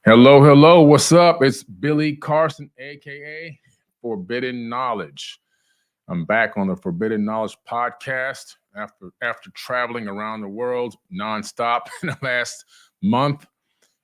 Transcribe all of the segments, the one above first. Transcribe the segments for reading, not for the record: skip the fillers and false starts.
Hello, hello. What's up? It's Billy Carson, aka Forbidden Knowledge. I'm back on the Forbidden Knowledge podcast after traveling around the world nonstop in the last month.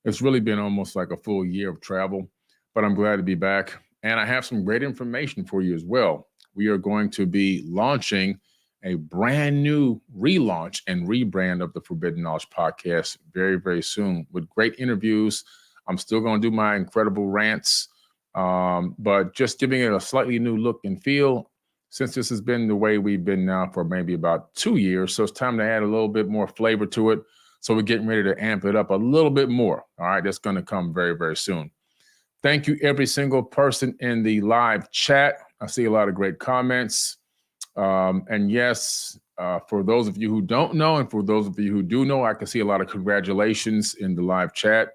It's really been almost like a full year of travel, but I'm glad to be back. And I have some great information for you as well. We are going to be launching a brand new relaunch and rebrand of the Forbidden Knowledge podcast very, very soon with great interviews. I'm still going to do my incredible rants, but just giving it a slightly new look and feel since this has been the way we've been now for maybe about 2 years. So it's time to add a little bit more flavor to it. So we're getting ready to amp it up a little bit more. All right, that's going to come very, very soon. Thank you, every single person in the live chat. I see a lot of great comments. And yes, for those of you who don't know, and for those of you who do know, I can see a lot of congratulations in the live chat.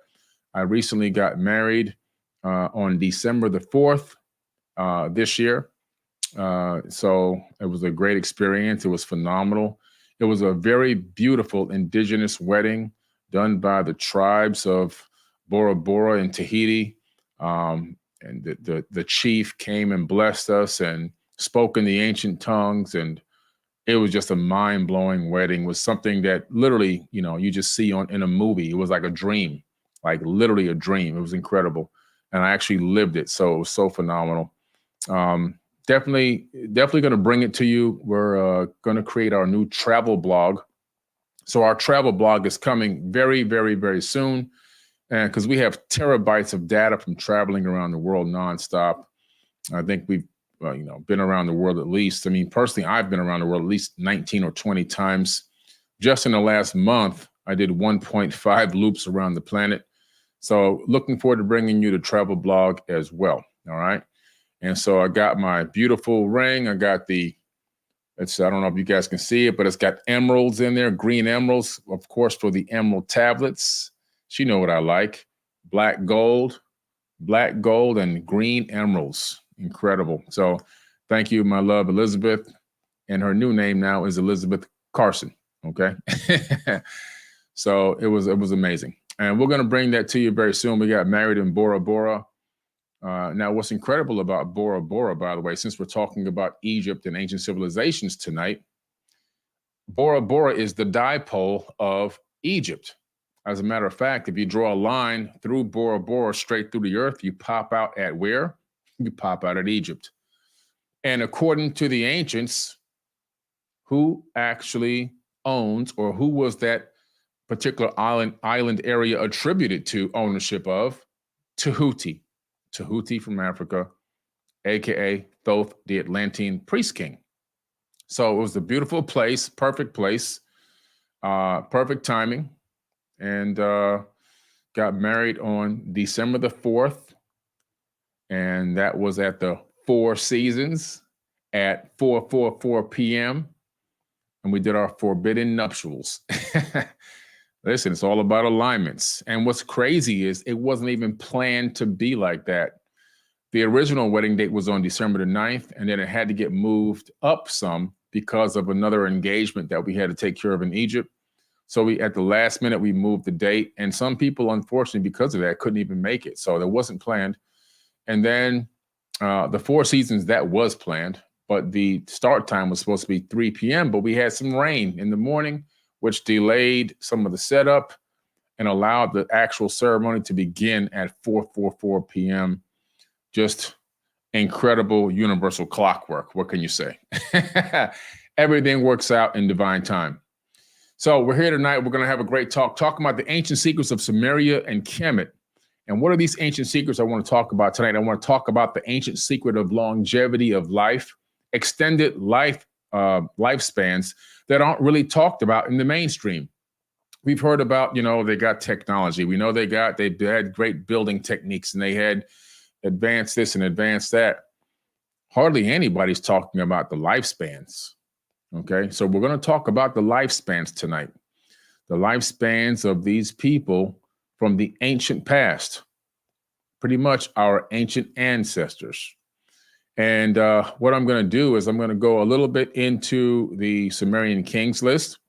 I recently got married on December the 4th this year. So it was a great experience. It was phenomenal. It was a very beautiful indigenous wedding done by the tribes of Bora Bora in Tahiti. And the chief came and blessed us and spoke in the ancient tongues. And it was just a mind-blowing wedding. It was something that literally, you just see in a movie. It was like a dream, like literally a dream. It was incredible. And I actually lived it. So it was so phenomenal. Definitely going to bring it to you. We're going to create our new travel blog. So our travel blog is coming very, very, very soon. And because we have terabytes of data from traveling around the world nonstop. I think we've been around the world at least. I mean, personally, I've been around the world at least 19 or 20 times. Just in the last month, I did 1.5 loops around the planet. So looking forward to bringing you the travel blog as well. All right. And so I got my beautiful ring. I got I don't know if you guys can see it, but it's got emeralds in there, green emeralds, of course, for the emerald tablets. You know what I like. Black gold, and green emeralds. Incredible. So thank you, my love, Elisabeth. And her new name now is Elisabeth Carson. Okay. So it was amazing. And we're going to bring that to you very soon. We got married in Bora Bora. Now, what's incredible about Bora Bora, by the way, since we're talking about Egypt and ancient civilizations tonight, Bora Bora is the dipole of Egypt. As a matter of fact, if you draw a line through Bora Bora straight through the earth, you pop out at where? You pop out at Egypt. And according to the ancients, who actually owns, or who was that particular island area attributed to ownership of? Tahuti. Tahuti from Africa, aka Thoth, the Atlantean priest king. So it was a beautiful place, perfect timing, and got married on December the 4th, and that was at the Four Seasons at 4:44 p.m., and we did our forbidden nuptials. Listen, it's all about alignments. And what's crazy is it wasn't even planned to be like that. The original wedding date was on December the 9th, and then it had to get moved up some because of another engagement that we had to take care of in Egypt. So at the last minute, we moved the date. And some people, unfortunately, because of that, couldn't even make it. So that wasn't planned. And then the Four Seasons, that was planned. But the start time was supposed to be 3 p.m., but we had some rain in the morning, which delayed some of the setup and allowed the actual ceremony to begin at 4:44 p.m. Just incredible universal clockwork. What can you say? Everything works out in divine time. So we're here tonight. We're going to have a great talking about the ancient secrets of Sumeria and Kemet. And what are these ancient secrets I want to talk about tonight? I want to talk about the ancient secret of longevity of life, extended life lifespans that aren't really talked about in the mainstream. We've heard about, they got technology. We know they had great building techniques, and they had advanced this and advanced that. Hardly anybody's talking about the lifespans. Okay, so we're going to talk about the lifespans tonight. The lifespans of these people from the ancient past, pretty much our ancient ancestors. And what I'm going to do is I'm going to go a little bit into the Sumerian Kings list.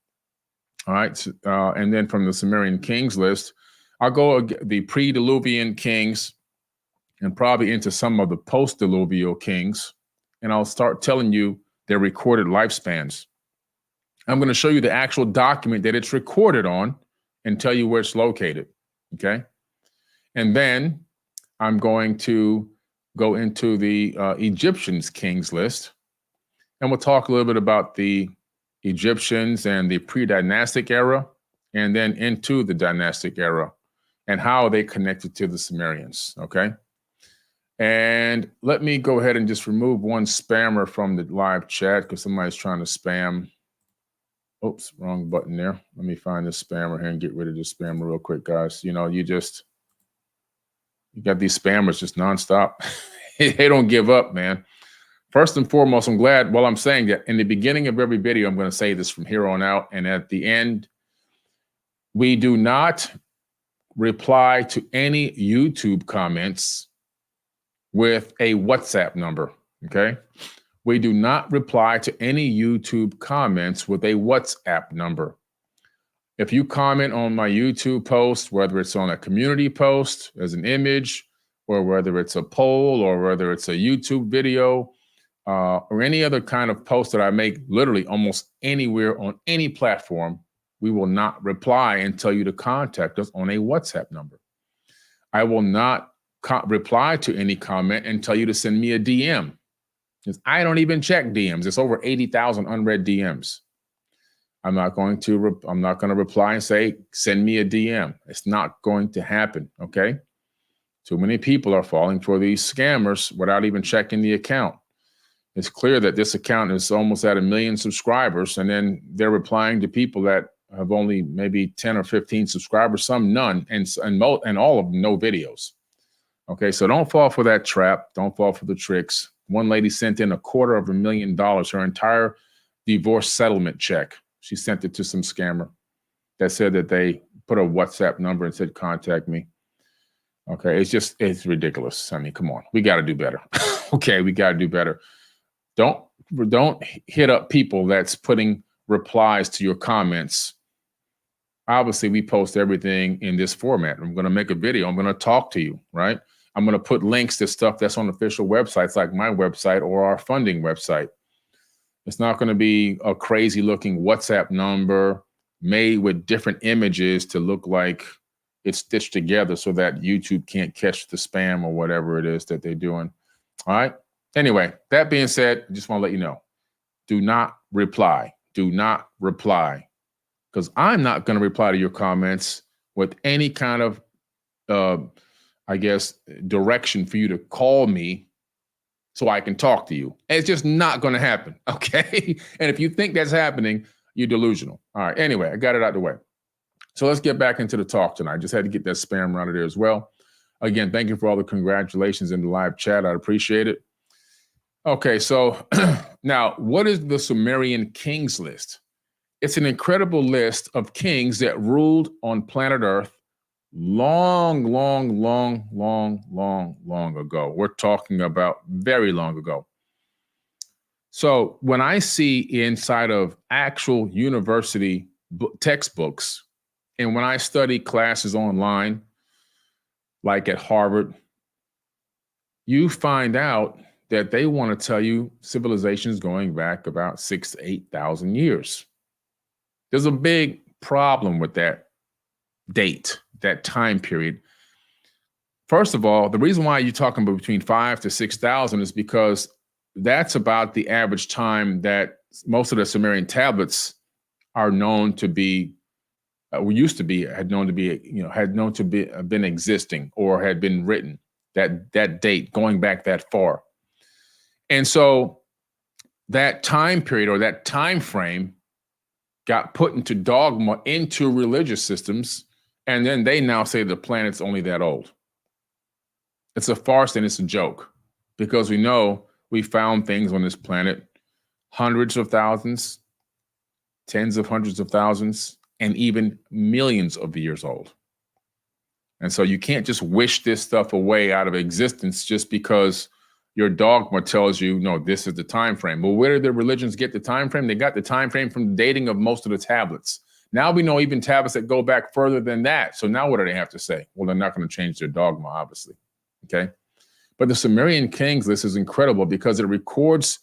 All right. And then from the Sumerian Kings list, I'll go the pre-Diluvian kings and probably into some of the post-Diluvial kings, and I'll start telling you their recorded lifespans. I'm going to show you the actual document that it's recorded on and tell you where it's located, okay? And then I'm going to go into the Egyptians kings list, and we'll talk a little bit about the Egyptians and the pre-dynastic era, and then into the dynastic era and how they connected to the Sumerians, okay? And let me go ahead and just remove one spammer from the live chat because somebody's trying to spam. Oops, wrong button there. Let me find this spammer here and get rid of this spammer real quick, guys. You know, you got these spammers just nonstop. They don't give up, man. First and foremost, I'm glad, while I'm saying that, in the beginning of every video, I'm going to say this from here on out. And at the end, we do not reply to any YouTube comments with a WhatsApp number, okay? We do not reply to any YouTube comments with a WhatsApp number. If you comment on my YouTube post, whether it's on a community post as an image, or whether it's a poll, or whether it's a YouTube video, or any other kind of post that I make literally almost anywhere on any platform, we will not reply and tell you to contact us on a WhatsApp number. I will not reply to any comment and tell you to send me a DM. Because I don't even check DMs. It's over 80,000 unread DMs. I'm not going to reply and say, send me a DM. It's not going to happen, okay? Too many people are falling for these scammers without even checking the account. It's clear that this account is almost at 1 million subscribers, and then they're replying to people that have only maybe 10 or 15 subscribers, some none, and all of them no videos. Okay, so don't fall for that trap. Don't fall for the tricks. One lady sent in $250,000, her entire divorce settlement check. She sent it to some scammer that said that they put a WhatsApp number and said, contact me. Okay, it's ridiculous. I mean, come on, we got to do better. Okay, we got to do better. Don't hit up people that's putting replies to your comments. Obviously, we post everything in this format. I'm going to make a video. I'm going to talk to you, right? I'm going to put links to stuff that's on official websites like my website or our funding website. It's not going to be a crazy looking WhatsApp number made with different images to look like it's stitched together so that YouTube can't catch the spam or whatever it is that they're doing. All right. Anyway, that being said, I just want to let you know, do not reply. Do not reply, because I'm not going to reply to your comments with any kind of, I guess, direction for you to call me so I can talk to you. It's just not going to happen, okay? And if you think that's happening, you're delusional. All right, anyway, I got it out of the way. So let's get back into the talk tonight. Just had to get that spam out of there as well. Again, thank you for all the congratulations in the live chat. I appreciate it. Okay, so now what is the Sumerian Kings list? It's an incredible list of kings that ruled on planet Earth long ago. We're talking about very long ago. So when I see inside of actual university textbooks, and when I study classes online, like at Harvard, you find out that they want to tell you civilizations going back about 6,000 to 8,000 years. There's a big problem with that date, that time period. First of all, the reason why you're talking about between 5,000 to 6,000 is because that's about the average time that most of the Sumerian tablets are known to be, had known to be been existing or had been written. That date going back that far. And so that time period or that time frame got put into dogma, into religious systems, and then they now say the planet's only that old. It's a farce and it's a joke, because we know we found things on this planet hundreds of thousands, tens of hundreds of thousands, and even millions of years old. And so you can't just wish this stuff away out of existence just because your dogma tells you, no, this is the time frame. Well, where did the religions get the time frame? They got the time frame from the dating of most of the tablets. Now we know even tablets that go back further than that. So now what do they have to say? Well, they're not going to change their dogma, obviously. Okay. But the Sumerian Kings list is incredible because it records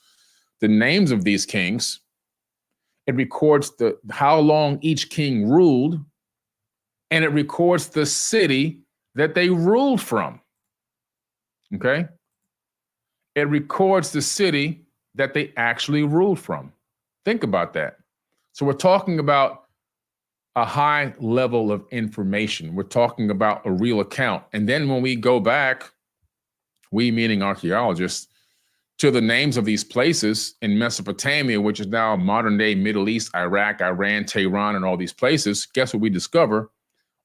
the names of these kings. It records how long each king ruled, and it records the city that they ruled from. Okay? It records the city that they actually ruled from. Think about that. So we're talking about a high level of information. We're talking about a real account. And then when we go back, we meaning archaeologists, to the names of these places in Mesopotamia, which is now modern day Middle East, Iraq, Iran, Tehran, and all these places, guess what we discover?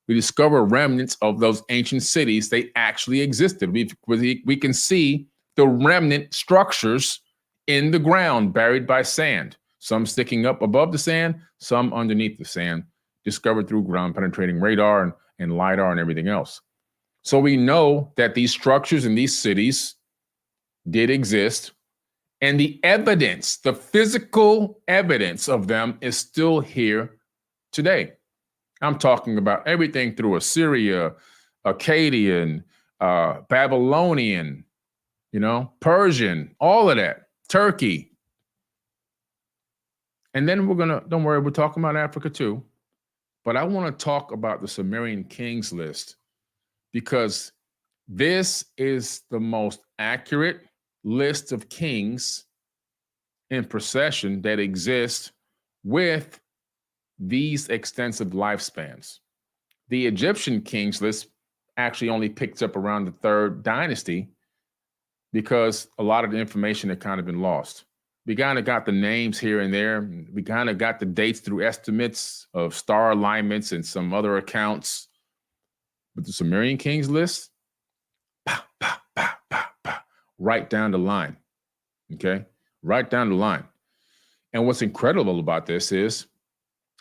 We discover remnants of those ancient cities. They actually existed. We can see the remnant structures in the ground buried by sand, some sticking up above the sand, some underneath the sand, discovered through ground penetrating radar and LiDAR and everything else. So we know that these structures in these cities did exist, and the evidence, the physical evidence of them is still here today. I'm talking about everything through Assyria, Akkadian, Babylonian, Persian, all of that, Turkey. And then don't worry, we're talking about Africa too. But I want to talk about the Sumerian Kings list because this is the most accurate list of kings in procession that exists with these extensive lifespans. The Egyptian kings list actually only picked up around the 3rd dynasty because a lot of the information had kind of been lost. We kind of got the names here and there. We kind of got the dates through estimates of star alignments and some other accounts. But the Sumerian Kings list, right down the line, okay? Right down the line. And what's incredible about this is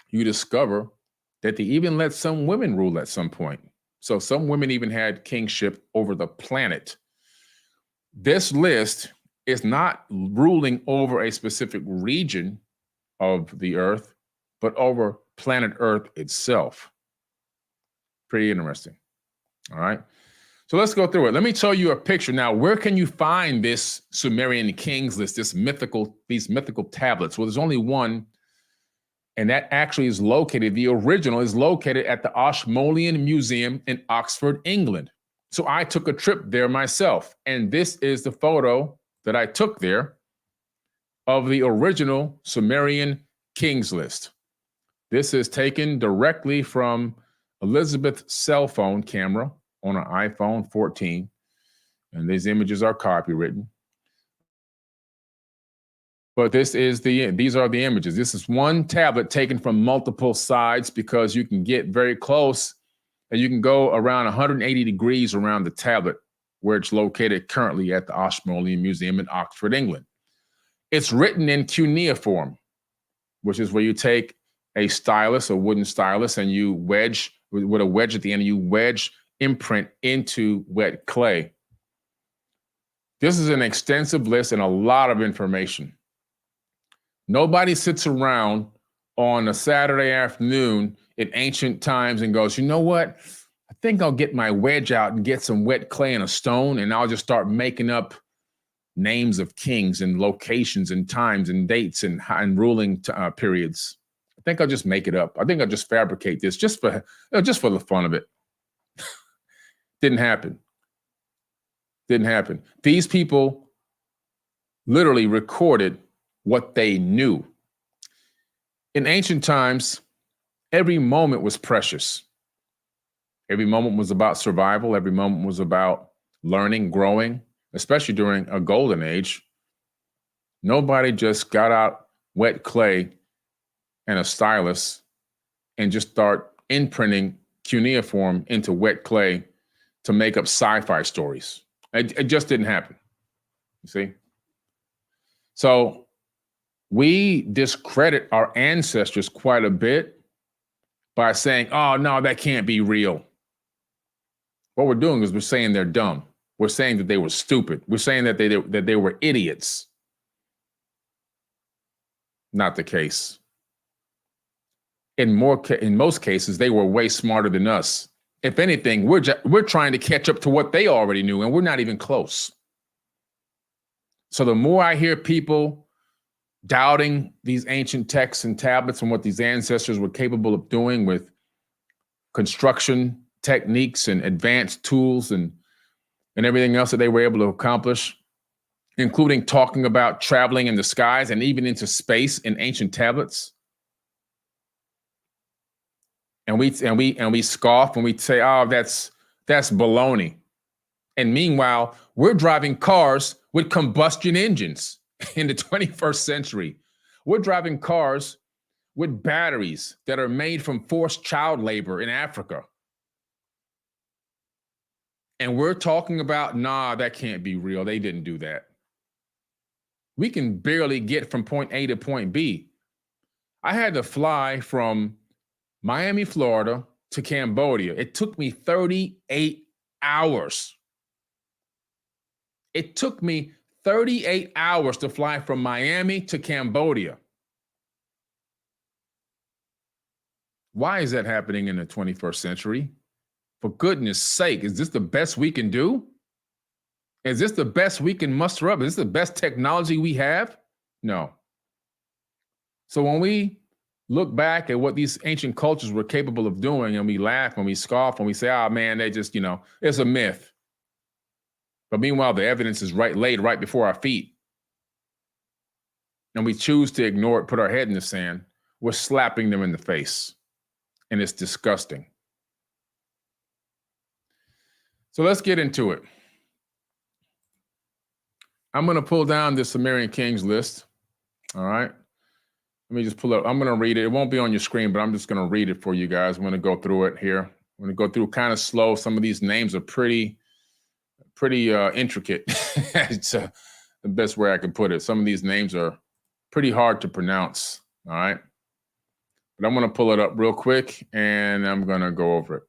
you discover that they even let some women rule at some point. So some women even had kingship over the planet. This list is not ruling over a specific region of the earth, but over planet Earth itself. Pretty interesting. All right. So let's go through it. Let me show you a picture. Now, where can you find this Sumerian Kings list, these mythical tablets? Well, there's only one, and that actually is located, the original is located at the Ashmolean Museum in Oxford, England. So I took a trip there myself, and this is the photo that I took there of the original Sumerian Kings list. This is taken directly from Elisabeth's cell phone camera on an iPhone 14, and these images are copywritten. But these are the images. This is one tablet taken from multiple sides because you can get very close and you can go around 180 degrees around the tablet where it's located currently at the Ashmolean Museum in Oxford, England. It's written in cuneiform, which is where you take a stylus, a wooden stylus, and you wedge with a wedge at the end, and you wedge imprint into wet clay. This is an extensive list and a lot of information. Nobody sits around on a Saturday afternoon in ancient times and goes, you know what? I think I'll get my wedge out and get some wet clay and a stone, and I'll just start making up names of kings and locations and times and dates and ruling periods. I think I'll just make it up. I think I'll just fabricate this just for the fun of it. Didn't happen. Didn't happen. These people literally recorded what they knew. In ancient times, every moment was precious. Every moment was about survival. Every moment was about learning, growing, especially during a golden age. Nobody just got out wet clay and a stylus and just start imprinting cuneiform into wet clay to make up sci-fi stories. It just didn't happen, you see? So we discredit our ancestors quite a bit by saying, oh, no, that can't be real. What we're doing is we're saying they're dumb. We're saying that they were stupid. We're saying that they were idiots. Not the case. in most cases, they were way smarter than us. If anything, we're trying to catch up to what they already knew, and we're not even close. So the more I hear people doubting these ancient texts and tablets and what these ancestors were capable of doing with construction techniques and advanced tools and everything else that they were able to accomplish, including talking about traveling in the skies and even into space in ancient tablets. And we scoff and we say, "Oh, that's baloney." And meanwhile, we're driving cars with combustion engines in the 21st century. We're driving cars with batteries that are made from forced child labor in Africa. And we're talking about, nah, that can't be real. They didn't do that. We can barely get from point A to point B. I had to fly from Miami, Florida to Cambodia. It took me 38 hours. It took me 38 hours to fly from Miami to Cambodia. Why is that happening in the 21st century? For goodness sake, is this the best we can do? Is this the best we can muster up? Is this the best technology we have? No. So when we look back at what these ancient cultures were capable of doing, and we laugh and we scoff and we say, "Oh man, they just, it's a myth." But meanwhile, the evidence is laid right before our feet. And we choose to ignore it, put our head in the sand. We're slapping them in the face. And it's disgusting. So let's get into it. I'm going to pull down the Sumerian Kings list. All right. Let me just pull up. I'm going to read it. It won't be on your screen, but I'm just going to read it for you guys. I'm going to go through it here. I'm going to go through kind of slow. Some of these names are pretty intricate. It's the best way I can put it. Some of these names are pretty hard to pronounce. All right. But I'm going to pull it up real quick and I'm going to go over it.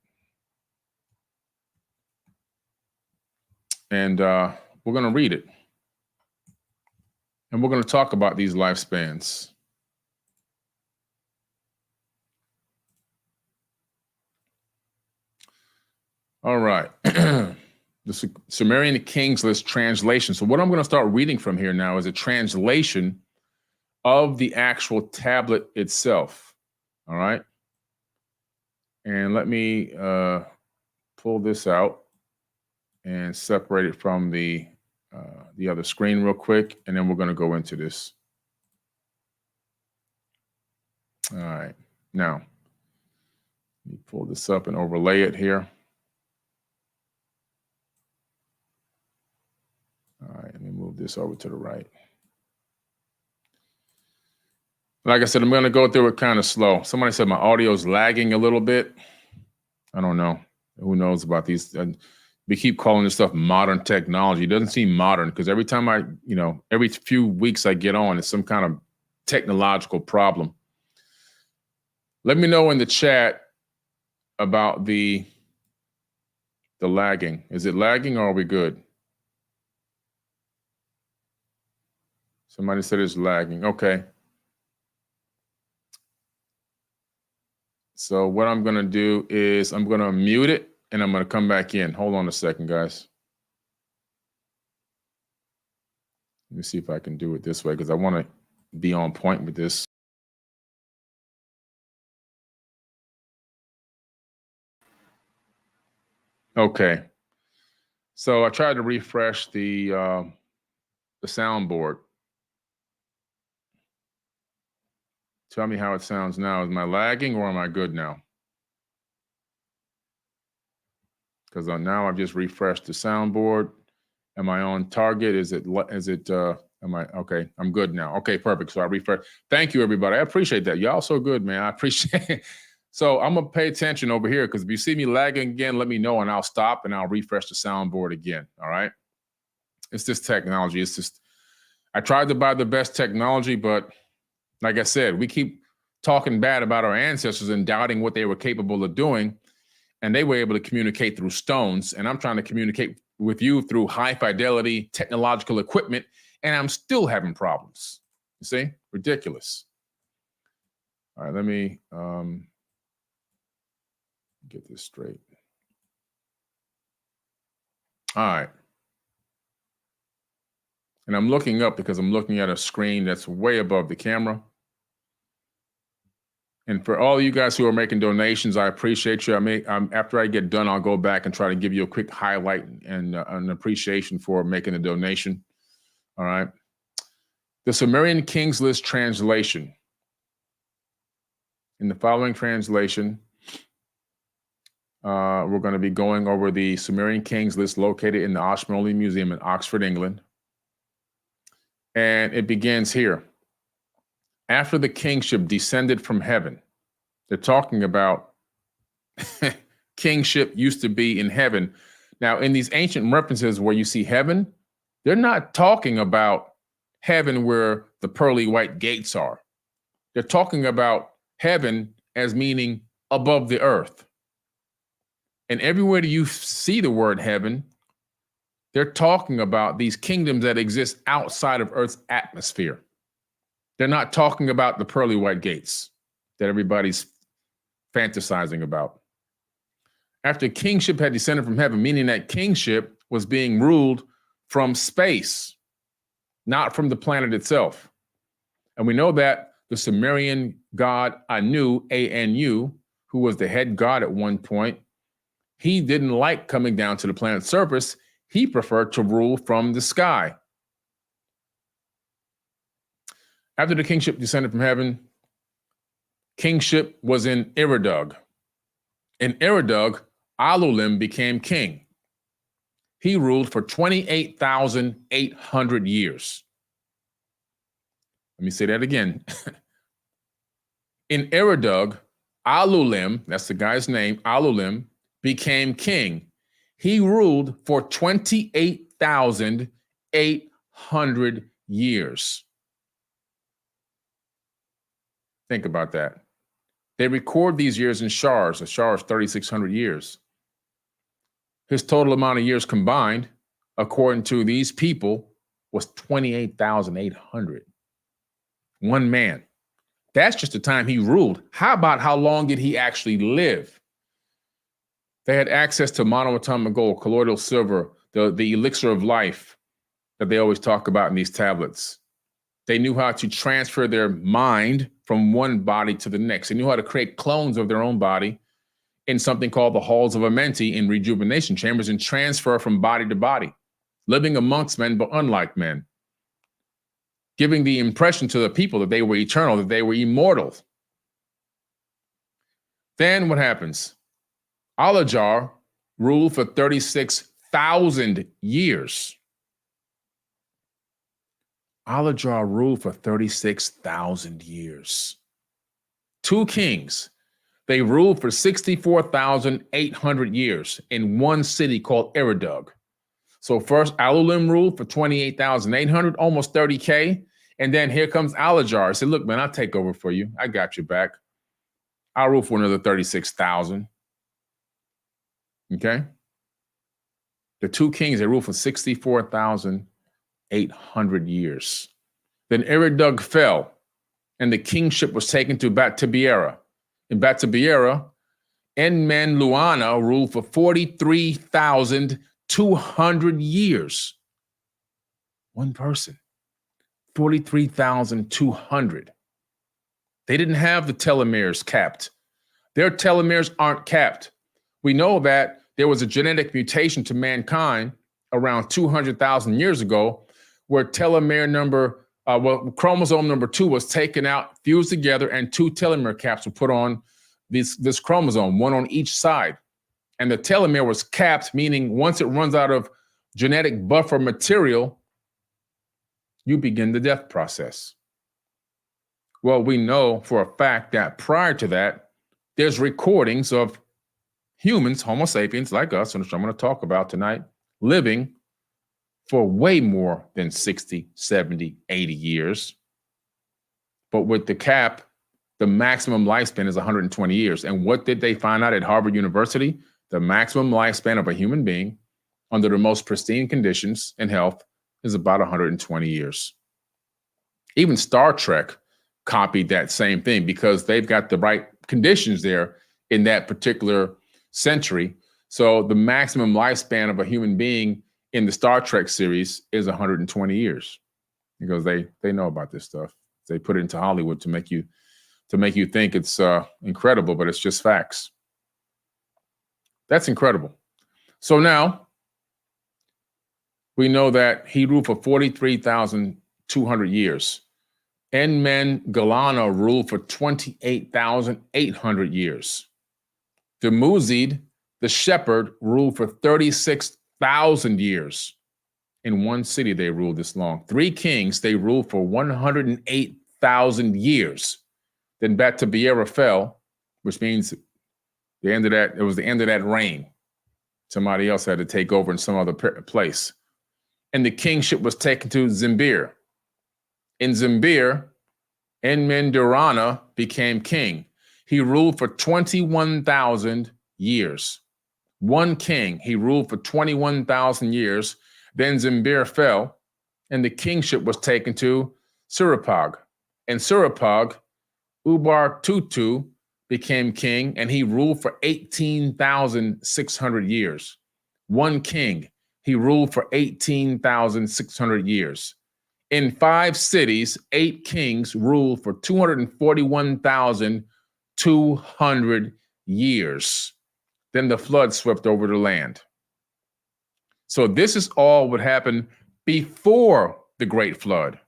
And we're going to read it. And we're going to talk about these lifespans. All right. The Sumerian Kings list translation. So what I'm going to start reading from here now is a translation of the actual tablet itself. All right. And let me pull this out and separate it from the other screen real quick. And then we're going to go into this. All right. Now, let me pull this up and overlay it here. All right, let me move this over to the right. Like I said, I'm going to go through it kind of slow. Somebody said my audio is lagging a little bit. I don't know. Who knows about these? We keep calling this stuff modern technology. It doesn't seem modern because every time every few weeks I get on, it's some kind of technological problem. Let me know in the chat about the lagging. Is it lagging or are we good? Somebody said it's lagging. Okay. So what I'm going to do is I'm going to mute it and I'm going to come back in. Hold on a second, guys. Let me see if I can do it this way because I want to be on point with this. Okay. So I tried to refresh the soundboard. Tell me how it sounds now. Am I lagging or am I good now? Because now I've just refreshed the soundboard. Am I on target? Am I, okay, I'm good now. Okay, perfect. So I refresh. Thank you, everybody. I appreciate that. Y'all so good, man. I appreciate it. So I'm going to pay attention over here because if you see me lagging again, let me know and I'll stop and I'll refresh the soundboard again. All right. It's this technology. It's just, I tried to buy the best technology, but like I said, we keep talking bad about our ancestors and doubting what they were capable of doing. And they were able to communicate through stones. And I'm trying to communicate with you through high fidelity technological equipment. And I'm still having problems. You see? Ridiculous. All right, let me get this straight. All right. And I'm looking up because I'm looking at a screen that's way above the camera. And for all you guys who are making donations, I appreciate you. After I get done, I'll go back and try to give you a quick highlight and an appreciation for making a donation. All right. The Sumerian Kings list translation. In the following translation, we're going to be going over the Sumerian Kings list located in the Ashmolean Museum in Oxford, England. And it begins here. After the kingship descended from heaven, they're talking about kingship used to be in heaven. Now, in these ancient references where you see heaven, they're not talking about heaven where the pearly white gates are. They're talking about heaven as meaning above the earth. And everywhere that you see the word heaven, they're talking about these kingdoms that exist outside of Earth's atmosphere. They're not talking about the pearly white gates that everybody's fantasizing about. After kingship had descended from heaven, meaning that kingship was being ruled from space, not from the planet itself. And we know that the Sumerian god Anu, A-N-U, who was the head god at one point, he didn't like coming down to the planet's surface. He preferred to rule from the sky. After the kingship descended from heaven, kingship was in Eridug. In Eridug, Alulim became king. He ruled for 28,800 years. Let me say that again. In Eridug, Alulim, that's the guy's name, Alulim, became king. He ruled for 28,800 years. Think about that. They record these years in shars. A shar is 3,600 years. His total amount of years combined, according to these people, was 28,800. One man. That's just the time he ruled. How about how long did he actually live? They had access to monoatomic gold, colloidal silver, the elixir of life that they always talk about in these tablets. They knew how to transfer their mind from one body to the next. They knew how to create clones of their own body in something called the halls of Amenti in rejuvenation chambers and transfer from body to body, living amongst men, but unlike men, giving the impression to the people that they were eternal, that they were immortal. Then what happens? Alajar ruled for 36,000 years. Alajar ruled for 36,000 years. Two kings. They ruled for 64,800 years in one city called Eridug. So first, Alulim ruled for 28,800, almost 30K. And then here comes Alajar. I said, look, man, I'll take over for you. I got you back. I'll rule for another 36,000. Okay? The two kings, they ruled for 64,800 years. Then Eridug fell, and the kingship was taken to Bat-Tabiera. In Bat-Tabiera, Enmenluana ruled for 43,200 years. One person. 43,200. They didn't have the telomeres capped. Their telomeres aren't capped. We know that there was a genetic mutation to mankind around 200,000 years ago where telomere number, chromosome number 2 was taken out, fused together, and 2 telomere caps were put on this chromosome, one on each side. And the telomere was capped, meaning once it runs out of genetic buffer material, you begin the death process. Well, we know for a fact that prior to that, there's recordings of humans, Homo sapiens like us, which I'm going to talk about tonight, living for way more than 60, 70, 80 years. But with the cap, the maximum lifespan is 120 years. And what did they find out at Harvard University? The maximum lifespan of a human being under the most pristine conditions and health is about 120 years. Even Star Trek copied that same thing because they've got the right conditions there in that particular century. So the maximum lifespan of a human being in the Star Trek series is 120 years because they know about this stuff. They put it into Hollywood to make you think it's incredible, but it's just facts. That's incredible. So now we know that he ruled for 43,200 years. En-Men-Galana ruled for 28,800 years. Dumuzid, the shepherd, ruled for 36,000 years. In one city, they ruled this long. 3 kings, they ruled for 108,000 years. Then Bata fell, which means the end of that, it was the end of that reign. Somebody else had to take over in some other place. And the kingship was taken to Zimbir. In Zimbir, En-Men-Darana became king. He ruled for 21,000 years. One king, he ruled for 21,000 years. Then Zimbir fell, and the kingship was taken to Surapag. And Surapag, Ubar-Tutu, became king, and he ruled for 18,600 years. One king, he ruled for 18,600 years. In 5 cities, 8 kings ruled for 241,200 years. Then the flood swept over the land. So this is all what happened before the Great Flood.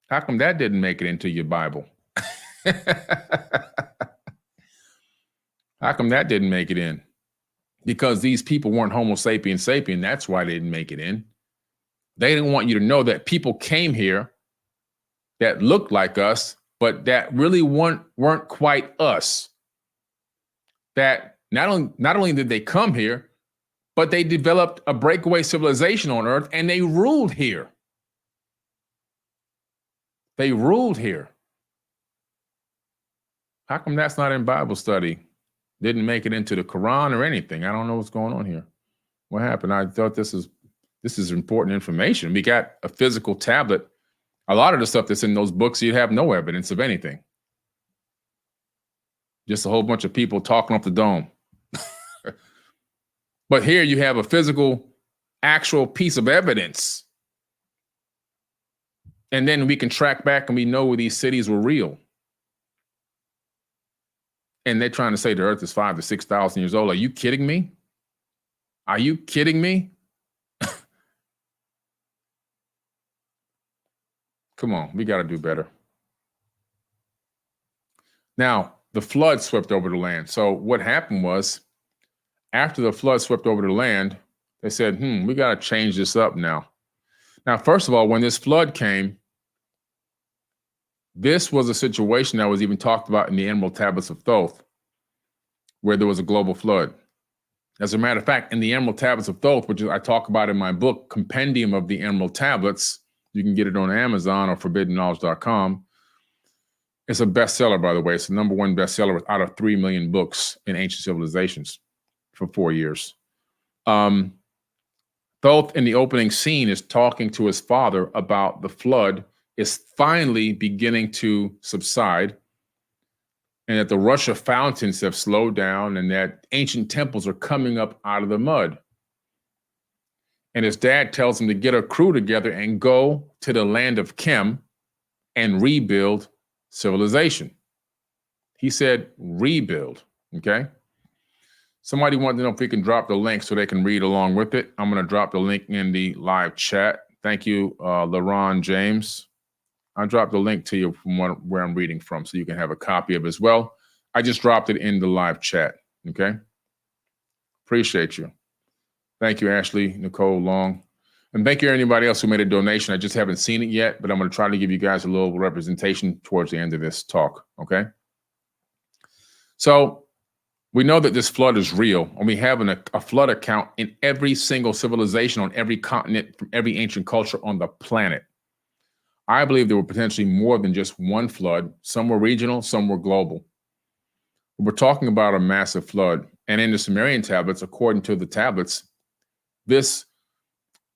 How come that didn't make it into your Bible? How come that didn't make it in? Because these people weren't Homo sapiens sapien. That's why they didn't make it in. They didn't want you to know that people came here that looked like us, but that really weren't quite us. That not only did they come here, but they developed a breakaway civilization on Earth, and they ruled here. They ruled here. How come that's not in Bible study? Didn't make it into the Quran or anything. I don't know what's going on here. What happened? I thought this is important information. We got a physical tablet. A lot of the stuff that's in those books, you have no evidence of anything. Just a whole bunch of people talking off the dome. But here you have a physical, actual piece of evidence. And then we can track back and we know where these cities were real. And they're trying to say the earth is 5,000 to 6,000 years old. Are you kidding me? Are you kidding me? Come on, we got to do better. Now, the flood swept over the land. So what happened was, after the flood swept over the land, they said, we got to change this up now. Now, first of all, when this flood came, this was a situation that was even talked about in the Emerald Tablets of Thoth, where there was a global flood. As a matter of fact, in the Emerald Tablets of Thoth, which I talk about in my book, Compendium of the Emerald Tablets, you can get it on Amazon or forbiddenknowledge.com. It's a bestseller, by the way. It's the #1 bestseller out of 3 million books in ancient civilizations for 4 years. Thoth, in the opening scene, is talking to his father about the flood is finally beginning to subside, and that the rush of fountains have slowed down, and that ancient temples are coming up out of the mud. And his dad tells him to get a crew together and go to the land of Kem and rebuild civilization. He said rebuild, okay? Somebody wanted to know if we can drop the link so they can read along with it. I'm going to drop the link in the live chat. Thank you, LaRon James. I dropped the link to you from where I'm reading from so you can have a copy of it as well. I just dropped it in the live chat, okay? Appreciate you. Thank you, Ashley, Nicole Long. And thank you, anybody else who made a donation. I just haven't seen it yet, but I'm going to try to give you guys a little representation towards the end of this talk, okay? So we know that this flood is real, and we have a flood account in every single civilization on every continent from every ancient culture on the planet. I believe there were potentially more than just one flood. Some were regional, some were global. We're talking about a massive flood. And in the Sumerian tablets, according to the tablets, the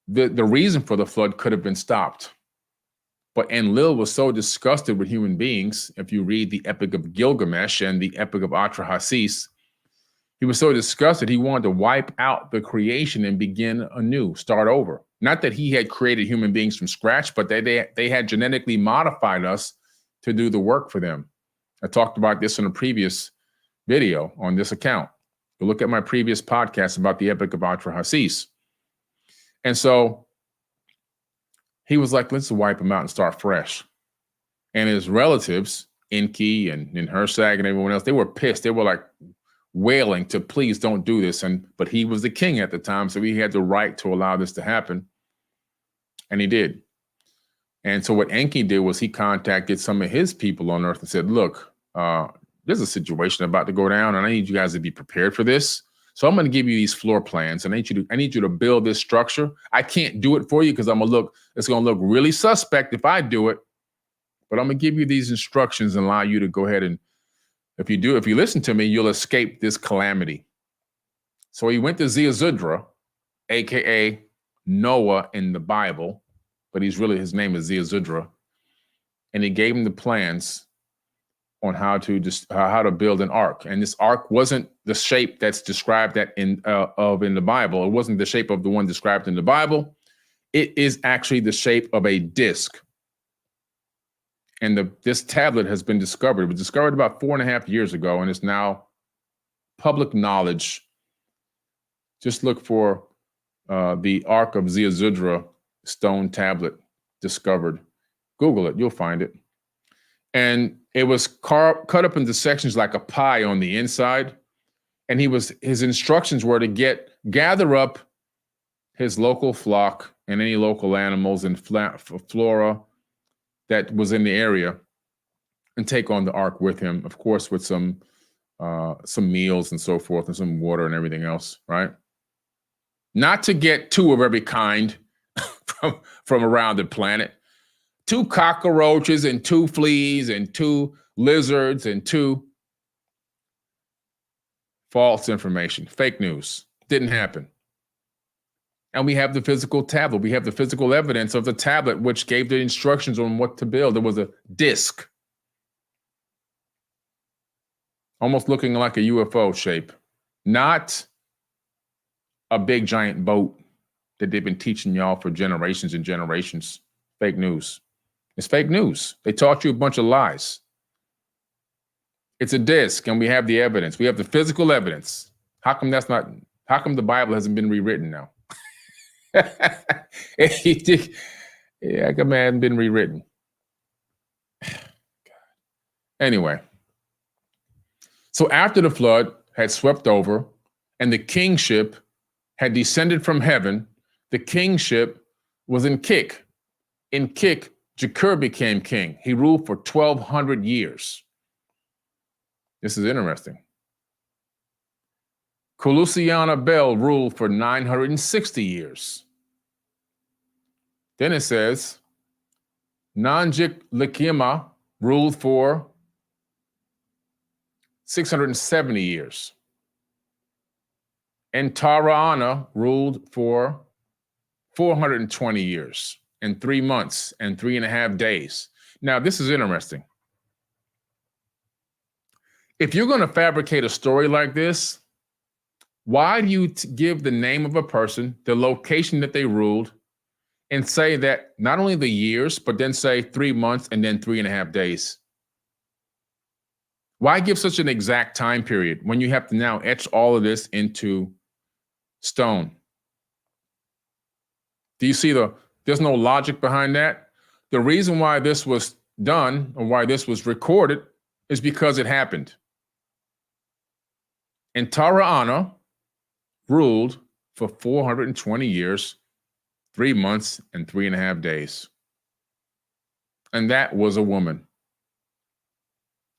reason for the flood could have been stopped. But Enlil was so disgusted with human beings. If you read the Epic of Gilgamesh and the Epic of Atrahasis, he was so disgusted he wanted to wipe out the creation and begin anew, start over. Not that he had created human beings from scratch, but they had genetically modified us to do the work for them. I talked about this in a previous video on this account. Go look at my previous podcast about the Epic of Atrahasis. And so he was like, let's wipe him out and start fresh. And his relatives, Enki and Hersag and everyone else, they were pissed. They were like wailing to please don't do this. But he was the king at the time, so he had the right to allow this to happen. And he did. And so what Enki did was he contacted some of his people on Earth and said, look, there's a situation about to go down, and I need you guys to be prepared for this. So I'm going to give you these floor plans, and I need you to build this structure. I can't do it for you because it's going to look really suspect if I do it, but I'm going to give you these instructions and allow you to go ahead and, if you listen to me, you'll escape this calamity. So he went to Ziusudra, aka Noah in the Bible, but his name is Ziusudra, and he gave him the plans on how to build an ark. And this ark wasn't the shape that's described in the Bible. It wasn't the shape of the one described in the Bible. It is actually the shape of a disc. And this tablet has been discovered. It was discovered about 4.5 years ago, and it's now public knowledge. Just look for the Ark of Ziusudra stone tablet discovered. Google it, you'll find it. And it was cut up into sections like a pie on the inside. And his instructions were to gather up his local flock and any local animals and flora that was in the area and take on the ark with him, of course, with some meals and so forth and some water and everything else, right? Not to get 2 of every kind from around the planet. 2 cockroaches and 2 fleas and 2 lizards and 2 false information, fake news. Didn't happen. And we have the physical tablet. We have the physical evidence of the tablet, which gave the instructions on what to build. It was a disc, almost looking like a UFO shape, not a big giant boat that they've been teaching y'all for generations and generations. Fake news. It's fake news. They taught you a bunch of lies. It's a disc, and we have the evidence. We have the physical evidence. How come the Bible hasn't been rewritten now? Yeah, come on, hadn't been rewritten. Anyway, so after the flood had swept over and the kingship had descended from heaven, the kingship was in Kik. In Kik, Jakur became king. He ruled for 1,200 years. This is interesting. Kulusiana Bel ruled for 960 years. Then it says, Nanjik Likima ruled for 670 years. And Taraana ruled for 420 years and 3 months and 3.5 days. Now, this is interesting. If you're going to fabricate a story like this, why do you give the name of a person, the location that they ruled, and say that not only the years, but then say 3 months and then 3.5 days? Why give such an exact time period when you have to now etch all of this into stone? Do you see there's no logic behind that? The reason why this was done or why this was recorded is because it happened. And Taraana ruled for 420 years, 3 months, and 3.5 days. And that was a woman.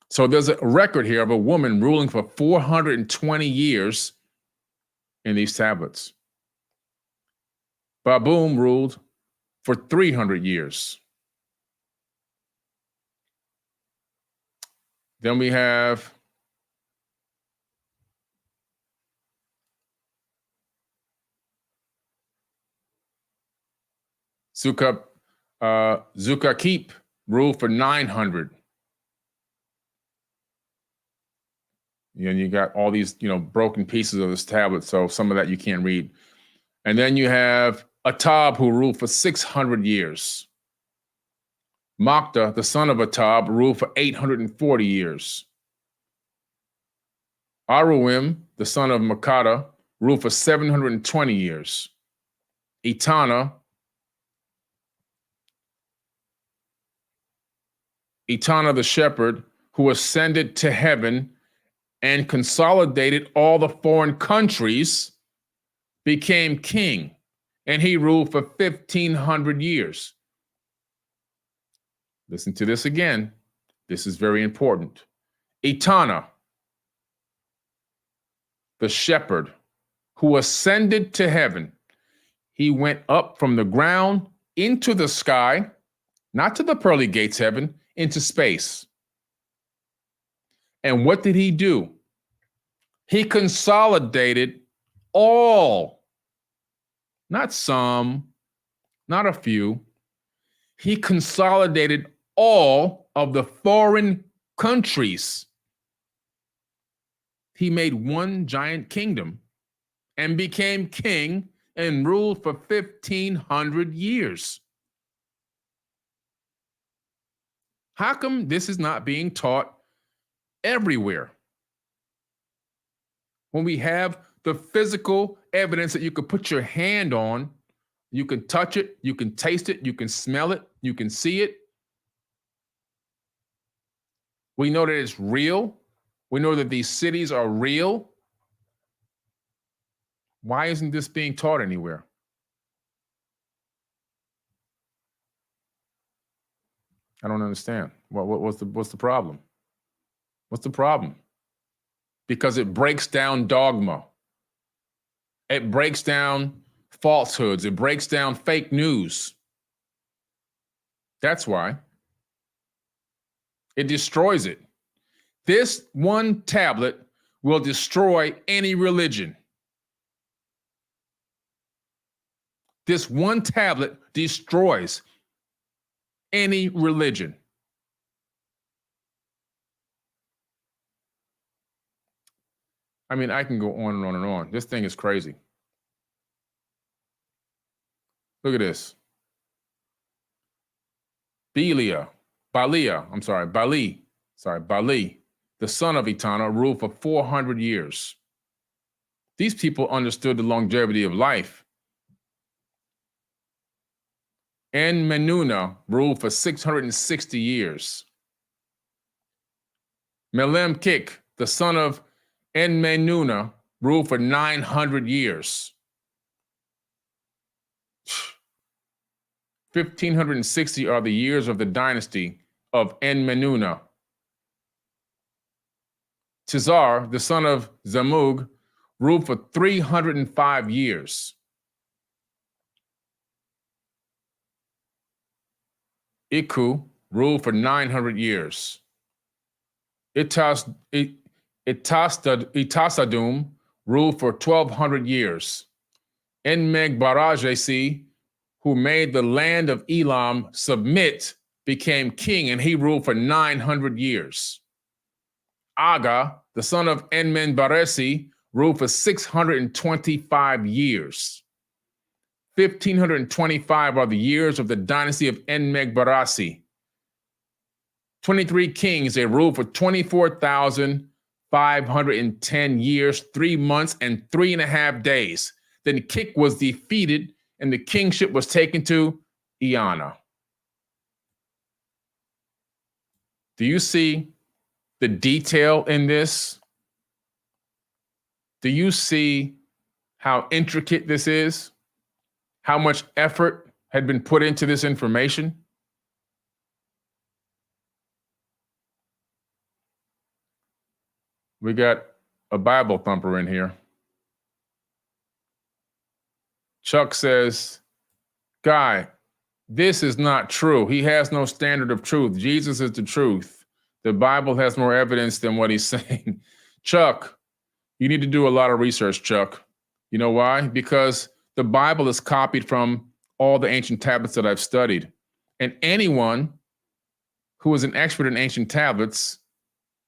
So there's a record here of a woman ruling for 420 years in these tablets. Baboom ruled for 300 years. Then we have Zukakip ruled for 900. And you got all these, broken pieces of this tablet, so some of that you can't read. And then you have Atab, who ruled for 600 years. Makta, the son of Atab, ruled for 840 years. Aruim, the son of Makata, ruled for 720 years. Etana the shepherd, who ascended to heaven and consolidated all the foreign countries, became king, and he ruled for 1,500 years. Listen to this again. This is very important. Etana, the shepherd, who ascended to heaven. He went up from the ground into the sky, not to the pearly gates heaven, into space. And what did he do? He consolidated all, not some, not a few. He consolidated all of the foreign countries. He made one giant kingdom and became king and ruled for 1,500 years. How come this is not being taught everywhere? When we have the physical evidence that you could put your hand on, you can touch it, you can taste it, you can smell it, you can see it. We know that it's real. We know that these cities are real. Why isn't this being taught anywhere? I don't understand. What's the problem? What's the problem? Because it breaks down dogma. It breaks down falsehoods. It breaks down fake news. That's why. It destroys it. This one tablet will destroy any religion. This one tablet destroys any religion. I mean, I can go on and on and on. This thing is crazy. Look at this. Bali, the son of Etana, ruled for 400 years. These people understood the longevity of life. En-Menuna ruled for 660 years. Melem-Kik, the son of En-Menuna, ruled for 900 years. 1,560 are the years of the dynasty of En-Menuna. Tizar, the son of Zamug, ruled for 305 years. Iku ruled for 900 years. Itasadum ruled for 1,200 years. Enmeg-Barajesi, who made the land of Elam submit, became king, and he ruled for 900 years. Aga, the son of Enmen-Baresi, ruled for 625 years. 1,525 are the years of the dynasty of Enmeg-Barasi. 23 kings, they ruled for 24,510 years, 3 months, and 3.5 days. Then Kik was defeated, and the kingship was taken to Eana. Do you see the detail in this? Do you see how intricate this is? How much effort had been put into this information? We got a Bible thumper in here. Chuck says, Guy, this is not true. He has no standard of truth. Jesus is the truth. The Bible has more evidence than what he's saying. Chuck, you need to do a lot of research, Chuck. You know why? Because the Bible is copied from all the ancient tablets that I've studied. And anyone who is an expert in ancient tablets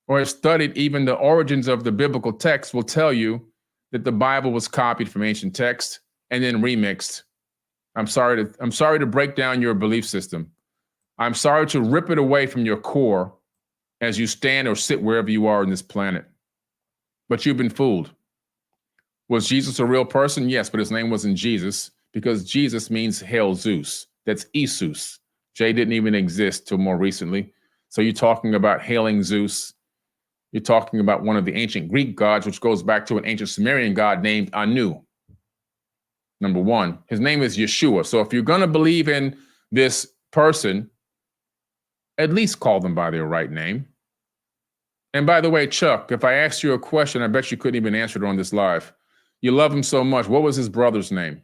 or has studied even the origins of the biblical text will tell you that the Bible was copied from ancient text and then remixed. I'm sorry to break down your belief system. I'm sorry to rip it away from your core as you stand or sit wherever you are on this planet. But you've been fooled. Was Jesus a real person? Yes, but his name wasn't Jesus because Jesus means hail Zeus. That's Isus. J didn't even exist till more recently. So you're talking about hailing Zeus. You're talking about one of the ancient Greek gods, which goes back to an ancient Sumerian god named Anu. Number one, his name is Yeshua. So if you're going to believe in this person, at least call them by their right name. And by the way, Chuck, if I asked you a question, I bet you couldn't even answer it on this live. You love him so much. What was his brother's name?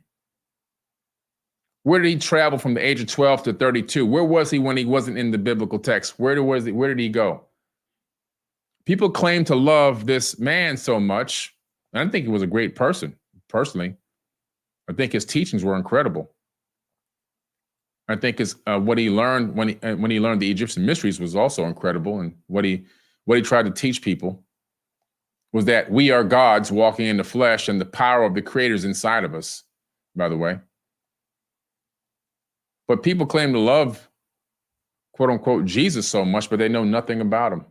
Where did he travel from the age of 12 to 32? Where was he when he wasn't in the biblical text? Where did he go? People claim to love this man so much. And I think he was a great person, personally. I think his teachings were incredible. I think what he learned when he learned the Egyptian mysteries was also incredible. And what he tried to teach people was that we are gods walking in the flesh and the power of the creator is inside of us, by the way. But people claim to love, quote unquote, Jesus so much, but they know nothing about him.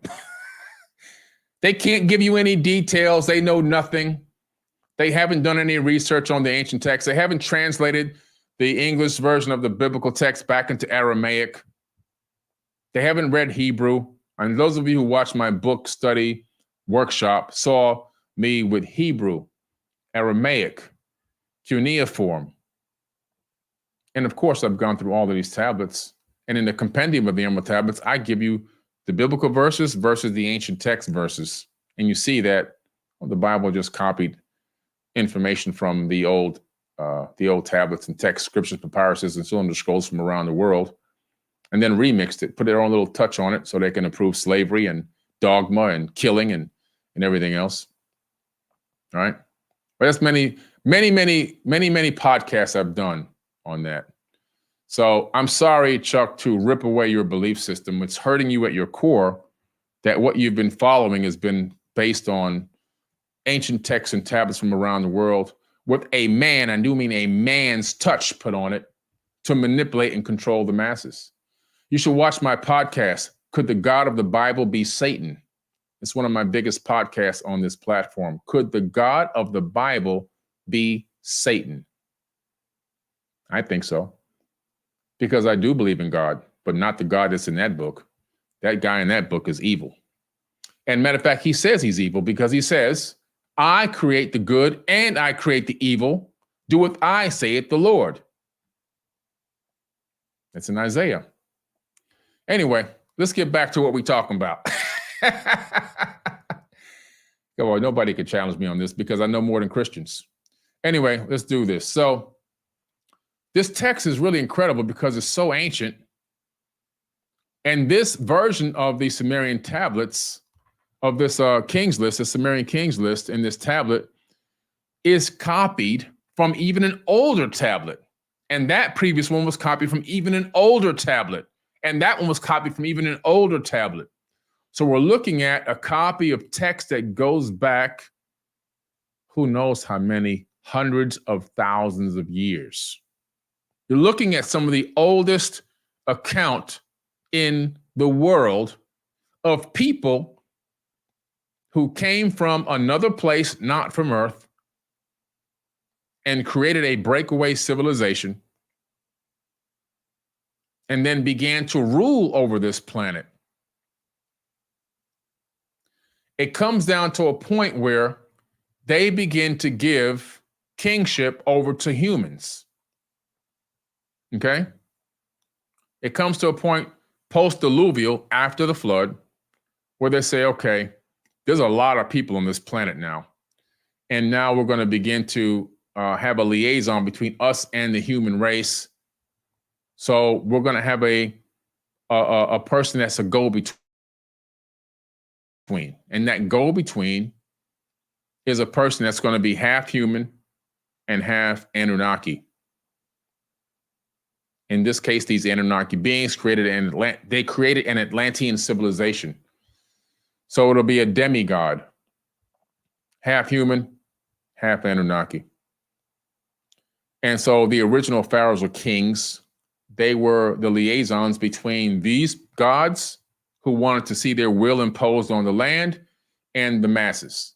They can't give you any details. They know nothing. They haven't done any research on the ancient text. They haven't translated the English version of the biblical text back into Aramaic. They haven't read Hebrew. And those of you who watched my book study workshop saw me with Hebrew, Aramaic, cuneiform. And of course, I've gone through all of these tablets. And in the compendium of the Emerald Tablets, I give you the biblical verses versus the ancient text verses. And you see that the Bible just copied information from the old tablets and text, scriptures, papyruses, and cylinder scrolls from around the world, and then remixed it, put their own little touch on it so they can improve slavery and dogma and killing and everything else. All right. But that's many podcasts I've done on that. So I'm sorry, Chuck, to rip away your belief system. It's hurting you at your core that what you've been following has been based on ancient texts and tablets from around the world with a man, I do mean a man's touch put on it to manipulate and control the masses. You should watch my podcast, Could the God of the Bible Be Satan? It's one of my biggest podcasts on this platform. Could the God of the Bible be Satan? I think so. Because I do believe in God, but not the God that's in that book. That guy in that book is evil. And matter of fact, he says he's evil because he says, I create the good and I create the evil. Doeth I, saith the Lord. That's in Isaiah. Anyway, let's get back to what we're talking about. Come on, nobody can challenge me on this because I know more than Christians. Anyway, let's do this. So this text is really incredible because it's so ancient. And this version of the Sumerian tablets, of this Kings list, the Sumerian Kings list in this tablet, is copied from even an older tablet. And that previous one was copied from even an older tablet. And that one was copied from even an older tablet. So we're looking at a copy of text that goes back, who knows how many hundreds of thousands of years. You're looking at some of the oldest account in the world of people who came from another place, not from Earth, and created a breakaway civilization, and then began to rule over this planet. It comes down to a point where they begin to give kingship over to humans. Okay? It comes to a point post-diluvial, after the flood, where they say, okay, there's a lot of people on this planet now. And now we're going to begin to have a liaison between us and the human race. So we're going to have a person that's a go-between. And that go-between is a person that's going to be half human and half Anunnaki. In this case, these Anunnaki beings created an Atlantean civilization. So it'll be a demigod, half human, half Anunnaki. And so the original pharaohs or kings, they were the liaisons between these gods who wanted to see their will imposed on the land and the masses.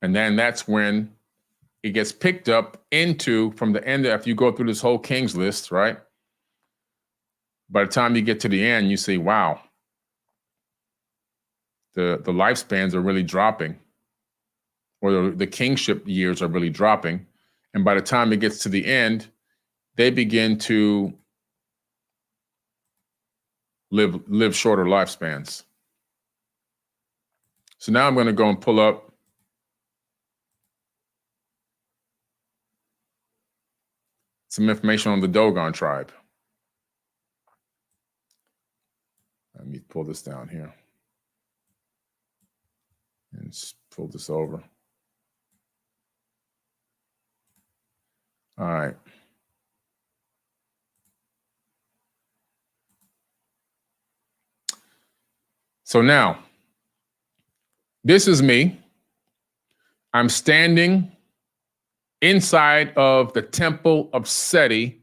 And then that's when it gets picked up into, from the end, after you go through this whole kings list, right? By the time you get to the end, you see, wow, the lifespans are really dropping, or the kingship years are really dropping. And by the time it gets to the end, they begin to live shorter lifespans. So now I'm going to go and pull up some information on the Dogon tribe. Let me pull this down here and pull this over. All right. So now, this is me. I'm standing inside of the temple of Seti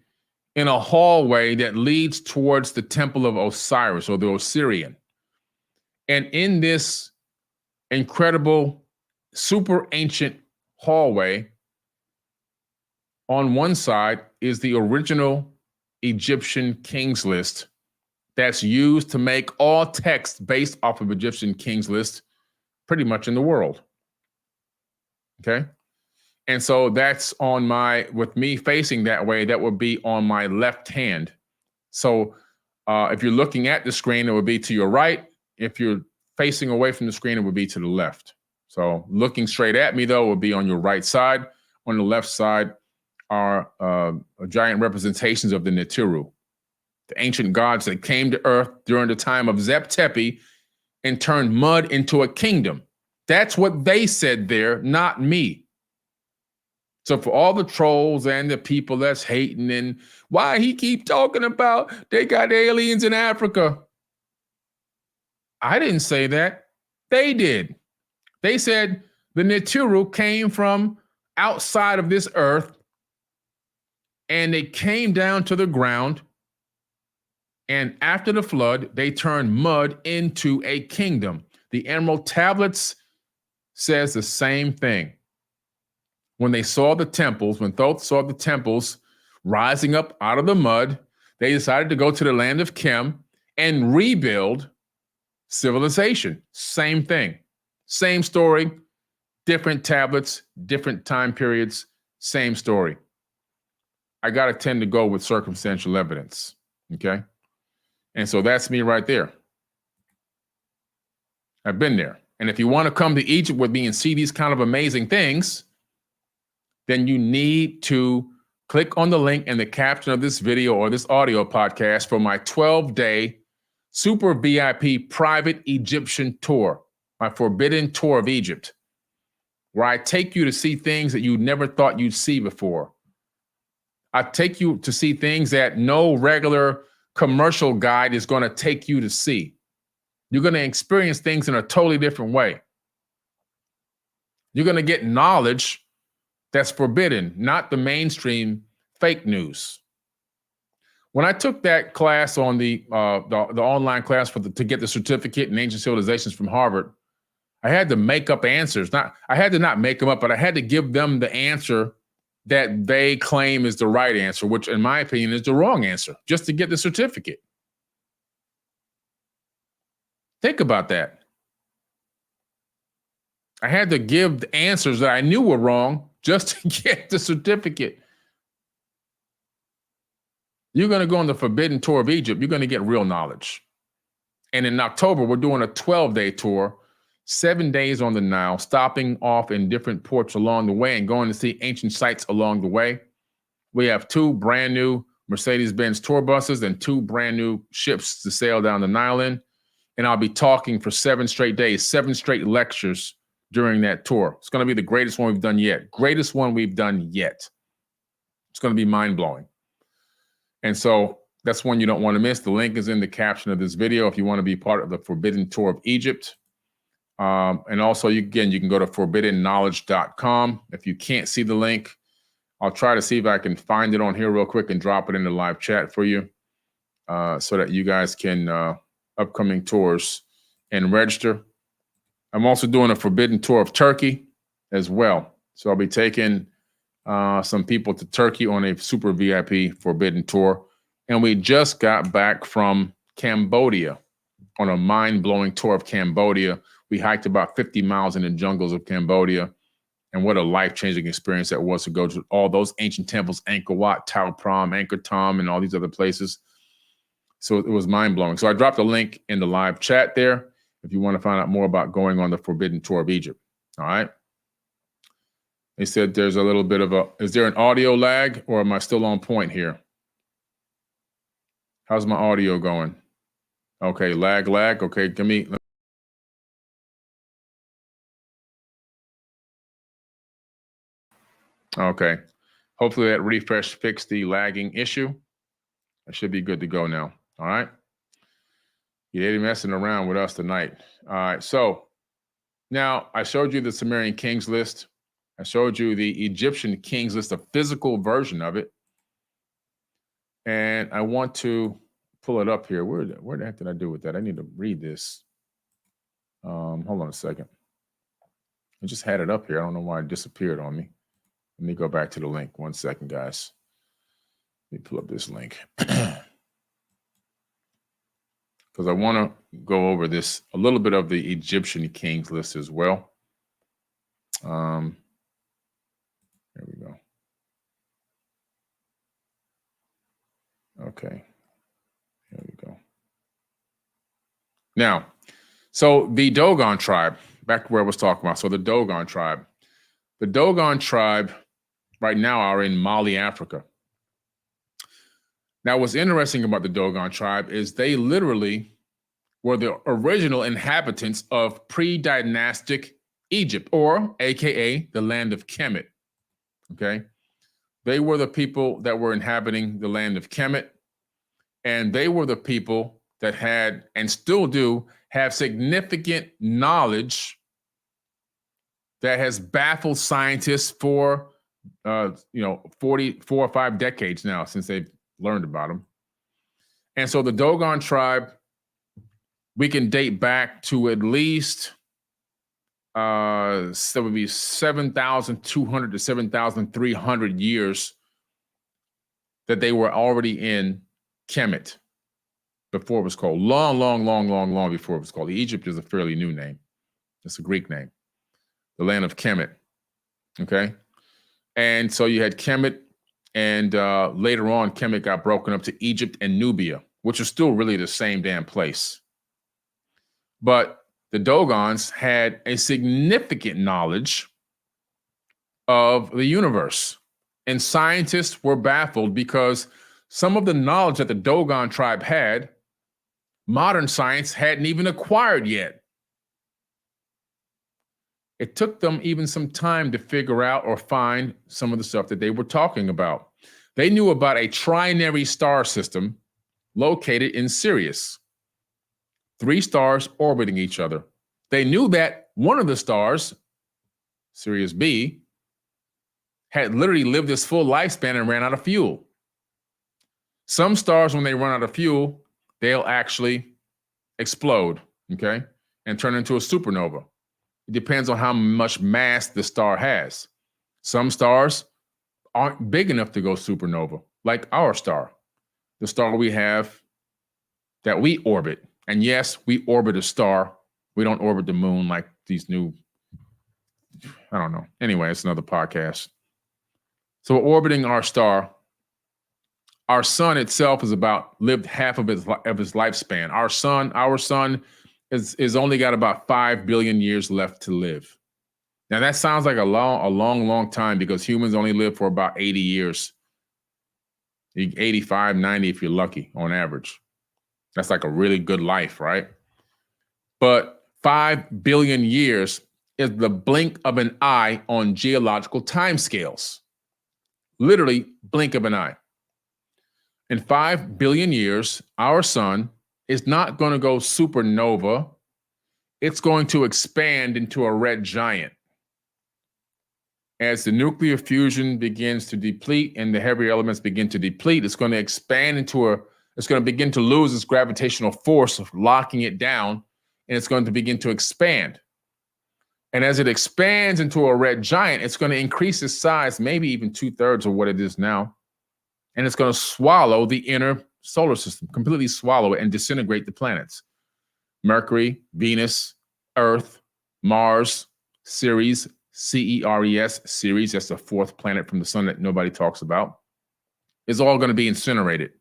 in a hallway that leads towards the temple of Osiris, or the Osirian. And in this incredible, super ancient hallway, on one side is the original Egyptian kings list that's used to make all text based off of Egyptian kings list pretty much in the world. Okay? And so that's on with me facing that way, that would be on my left hand. So if you're looking at the screen, it would be to your right. If you're facing away from the screen, it would be to the left. So looking straight at me, though, would be on your right side. On the left side are giant representations of the Netiru, the ancient gods that came to Earth during the time of Zep Tepi and turned mud into a kingdom. That's what they said there, not me. So for all the trolls and the people that's hating and why he keep talking about they got aliens in Africa, I didn't say that. They did. They said the Netiru came from outside of this earth and they came down to the ground, and after the flood, they turned mud into a kingdom. The Emerald Tablets says the same thing. When they saw the temples, when Thoth saw the temples rising up out of the mud, they decided to go to the land of Kem and rebuild civilization. Same thing. Same story, different tablets, different time periods, same story. I got to tend to go with circumstantial evidence, okay? And so that's me right there. I've been there. And if you want to come to Egypt with me and see these kind of amazing things, then you need to click on the link in the caption of this video or this audio podcast for my 12-day super VIP private Egyptian tour, my forbidden tour of Egypt, where I take you to see things that you never thought you'd see before. I take you to see things that no regular commercial guide is going to take you to see. You're going to experience things in a totally different way. You're going to get knowledge that's forbidden, not the mainstream fake news. When I took that class on the online class to get the certificate in ancient civilizations from Harvard, I had to make up answers. I had to not make them up, but I had to give them the answer that they claim is the right answer, which in my opinion is the wrong answer, just to get the certificate. Think about that. I had to give the answers that I knew were wrong just to get the certificate. You're going to go on the forbidden tour of Egypt. You're going to get real knowledge. And in October, we're doing a 12-day tour, 7 days on the Nile, stopping off in different ports along the way and going to see ancient sites along the way. We have 2 brand new Mercedes Benz tour buses and 2 brand new ships to sail down the Nile in. And I'll be talking for 7 straight days, 7 straight lectures during that tour. It's going to be the greatest one we've done yet. Greatest one we've done yet. It's going to be mind-blowing. And so that's one you don't want to miss. The link is in the caption of this video if you want to be part of the Forbidden Tour of Egypt. And also, you can go to forbiddenknowledge.com. If you can't see the link, I'll try to see if I can find it on here real quick and drop it in the live chat for you so that you guys can upcoming tours and register. I'm also doing a Forbidden Tour of Turkey as well. So I'll be taking some people to Turkey on a super VIP Forbidden Tour. And we just got back from Cambodia on a mind-blowing tour of Cambodia. We hiked about 50 miles in the jungles of Cambodia. And what a life-changing experience that was to go to all those ancient temples, Angkor Wat, Tao Pram, Angkor Thom, and all these other places. So it was mind-blowing. So I dropped a link in the live chat there if you want to find out more about going on the Forbidden Tour of Egypt. All right. They said there's a little bit of is there an audio lag or am I still on point here? How's my audio going? Okay, lag. Okay, give me. Okay. Hopefully that refresh fixed the lagging issue. I should be good to go now. All right. You ain't messing around with us tonight. All right. So now I showed you the Sumerian Kings list. I showed you the Egyptian Kings list, a physical version of it. And I want to pull it up here. Where the heck did I do with that? I need to read this. Hold on a second. I just had it up here. I don't know why it disappeared on me. Let me go back to the link. 1 second, guys. Let me pull up this link. Because I want to go over this, a little bit of the Egyptian Kings list as well. There we go. Okay. There we go. Now, so the Dogon tribe, back to where I was talking about. So the Dogon tribe. The Dogon tribe right now are in Mali, Africa. Now, what's interesting about the Dogon tribe is they literally were the original inhabitants of pre-dynastic Egypt, or AKA the land of Kemet. Okay. They were the people that were inhabiting the land of Kemet, and they were the people that had, and still do, have significant knowledge that has baffled scientists for 4 or 5 decades now since they've learned about them. And so the Dogon tribe, we can date back to at least that would be 7,200 to 7,300 years that they were already in Kemet before it was called. Long before it was called. Egypt is a fairly new name. It's a Greek name. The land of Kemet. Okay. And so you had Kemet, and later on, Kemet got broken up to Egypt and Nubia, which are still really the same damn place. But the Dogons had a significant knowledge of the universe. And scientists were baffled because some of the knowledge that the Dogon tribe had, modern science hadn't even acquired yet. It took them even some time to figure out or find some of the stuff that they were talking about. They knew about a trinary star system located in Sirius. 3 stars orbiting each other. They knew that one of the stars, Sirius B, had literally lived its full lifespan and ran out of fuel. Some stars, when they run out of fuel, they'll actually explode, okay, and turn into a supernova. It depends on how much mass the star has. Some stars aren't big enough to go supernova, like our star, the star we have that we orbit. And yes, we orbit a star. We don't orbit the moon like these new, I don't know. Anyway, it's another podcast. So we're orbiting our star. Our sun itself is lived half of its lifespan. Our sun is only got about 5 billion years left to live. Now that sounds like a long time because humans only live for about 80 years. 85, 90 if you're lucky on average. That's like a really good life, right? But 5 billion years is the blink of an eye on geological timescales. literally blink of an eye. In 5 billion years, our sun is not going to go supernova. It's going to expand into a red giant. As the nuclear fusion begins to deplete and the heavier elements begin to deplete, it's going to expand it's going to begin to lose its gravitational force of locking it down, and it's going to begin to expand. And as it expands into a red giant, it's going to increase its size, maybe even 2/3 of what it is now. And it's going to swallow the inner solar system, completely swallow it and disintegrate the planets. Mercury, Venus, Earth, Mars, Ceres, Ceres, Ceres, that's the fourth planet from the sun that nobody talks about, is all going to be incinerated.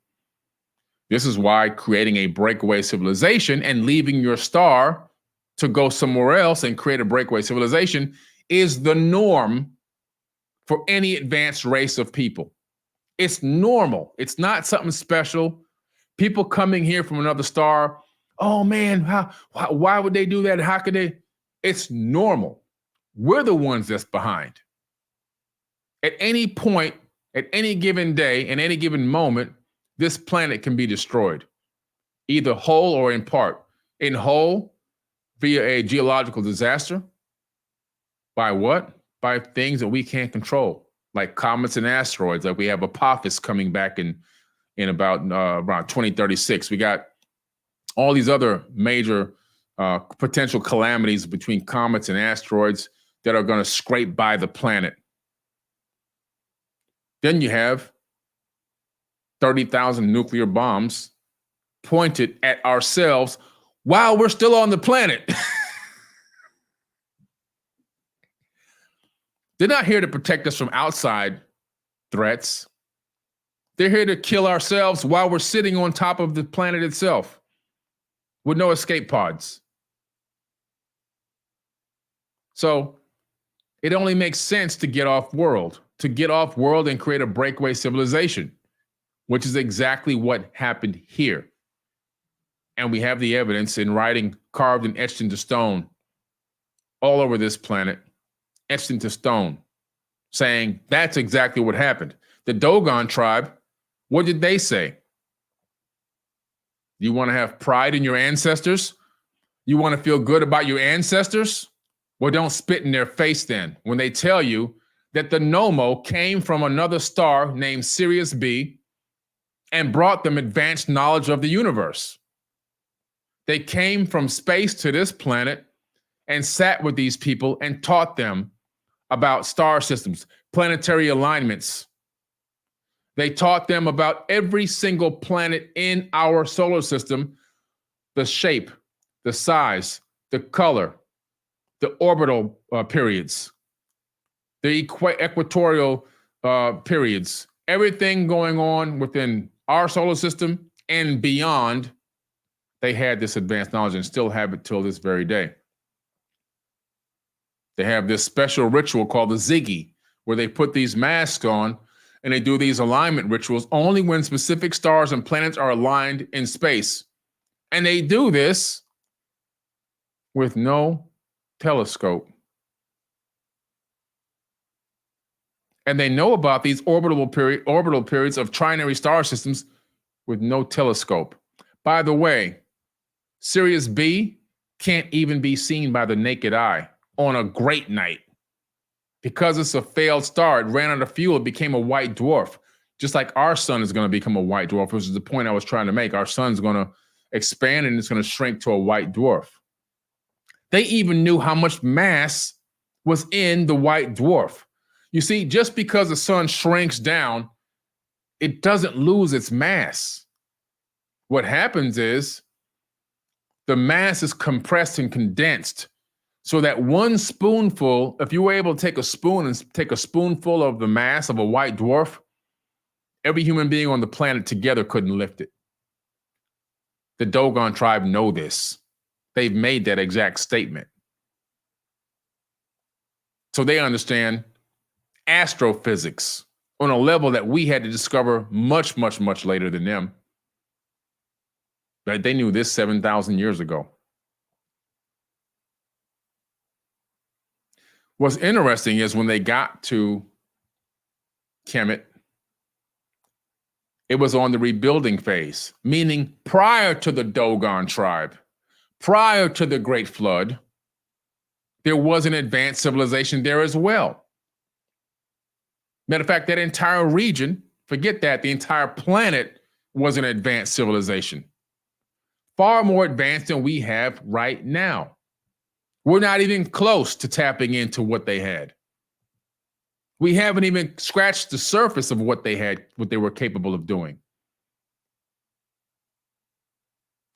This is why creating a breakaway civilization and leaving your star to go somewhere else and create a breakaway civilization is the norm for any advanced race of people. It's normal. It's not something special. People coming here from another star, oh man, why would they do that? How could they? It's normal. We're the ones that's behind. At any point, at any given day, in any given moment, this planet can be destroyed, either whole or in part. In whole, via a geological disaster. By what? By things that we can't control, like comets and asteroids. Like we have Apophis coming back in about around 2036. We got all these other major potential calamities between comets and asteroids that are going to scrape by the planet. Then you have 30,000 nuclear bombs pointed at ourselves while we're still on the planet. They're not here to protect us from outside threats. They're here to kill ourselves while we're sitting on top of the planet itself with no escape pods. So it only makes sense to get off world and create a breakaway civilization, which is exactly what happened here. And we have the evidence in writing carved and etched into stone all over this planet, etched into stone, saying that's exactly what happened. The Dogon tribe, what did they say? You want to have pride in your ancestors? You want to feel good about your ancestors? Well, don't spit in their face then when they tell you that the Nomo came from another star named Sirius B and brought them advanced knowledge of the universe. They came from space to this planet and sat with these people and taught them about star systems, planetary alignments. They taught them about every single planet in our solar system, the shape, the size, the color, the orbital periods, the equatorial periods, everything going on within our solar system and beyond. They had this advanced knowledge and still have it till this very day. They have this special ritual called the Ziggy, where they put these masks on and they do these alignment rituals only when specific stars and planets are aligned in space. And they do this with no telescope. And they know about these orbital periods of trinary star systems with no telescope. By the way, Sirius B can't even be seen by the naked eye on a great night. Because it's a failed star, it ran out of fuel, it became a white dwarf. Just like our sun is going to become a white dwarf, which is the point I was trying to make. Our sun's going to expand and it's going to shrink to a white dwarf. They even knew how much mass was in the white dwarf. You see, just because the sun shrinks down, it doesn't lose its mass. What happens is the mass is compressed and condensed so that one spoonful, if you were able to take a spoon and take a spoonful of the mass of a white dwarf, every human being on the planet together couldn't lift it. The Dogon tribe know this. They've made that exact statement. So they understand astrophysics on a level that we had to discover much, much, much later than them. But they knew this 7,000 years ago. What's interesting is when they got to Kemet, It was on the rebuilding phase, meaning prior to the Dogon tribe, prior to the Great Flood, there was an advanced civilization there as well. Matter of fact, that entire region, forget that, the entire planet was an advanced civilization. Far more advanced than we have right now. We're not even close to tapping into what they had. We haven't even scratched the surface of what they had, what they were capable of doing.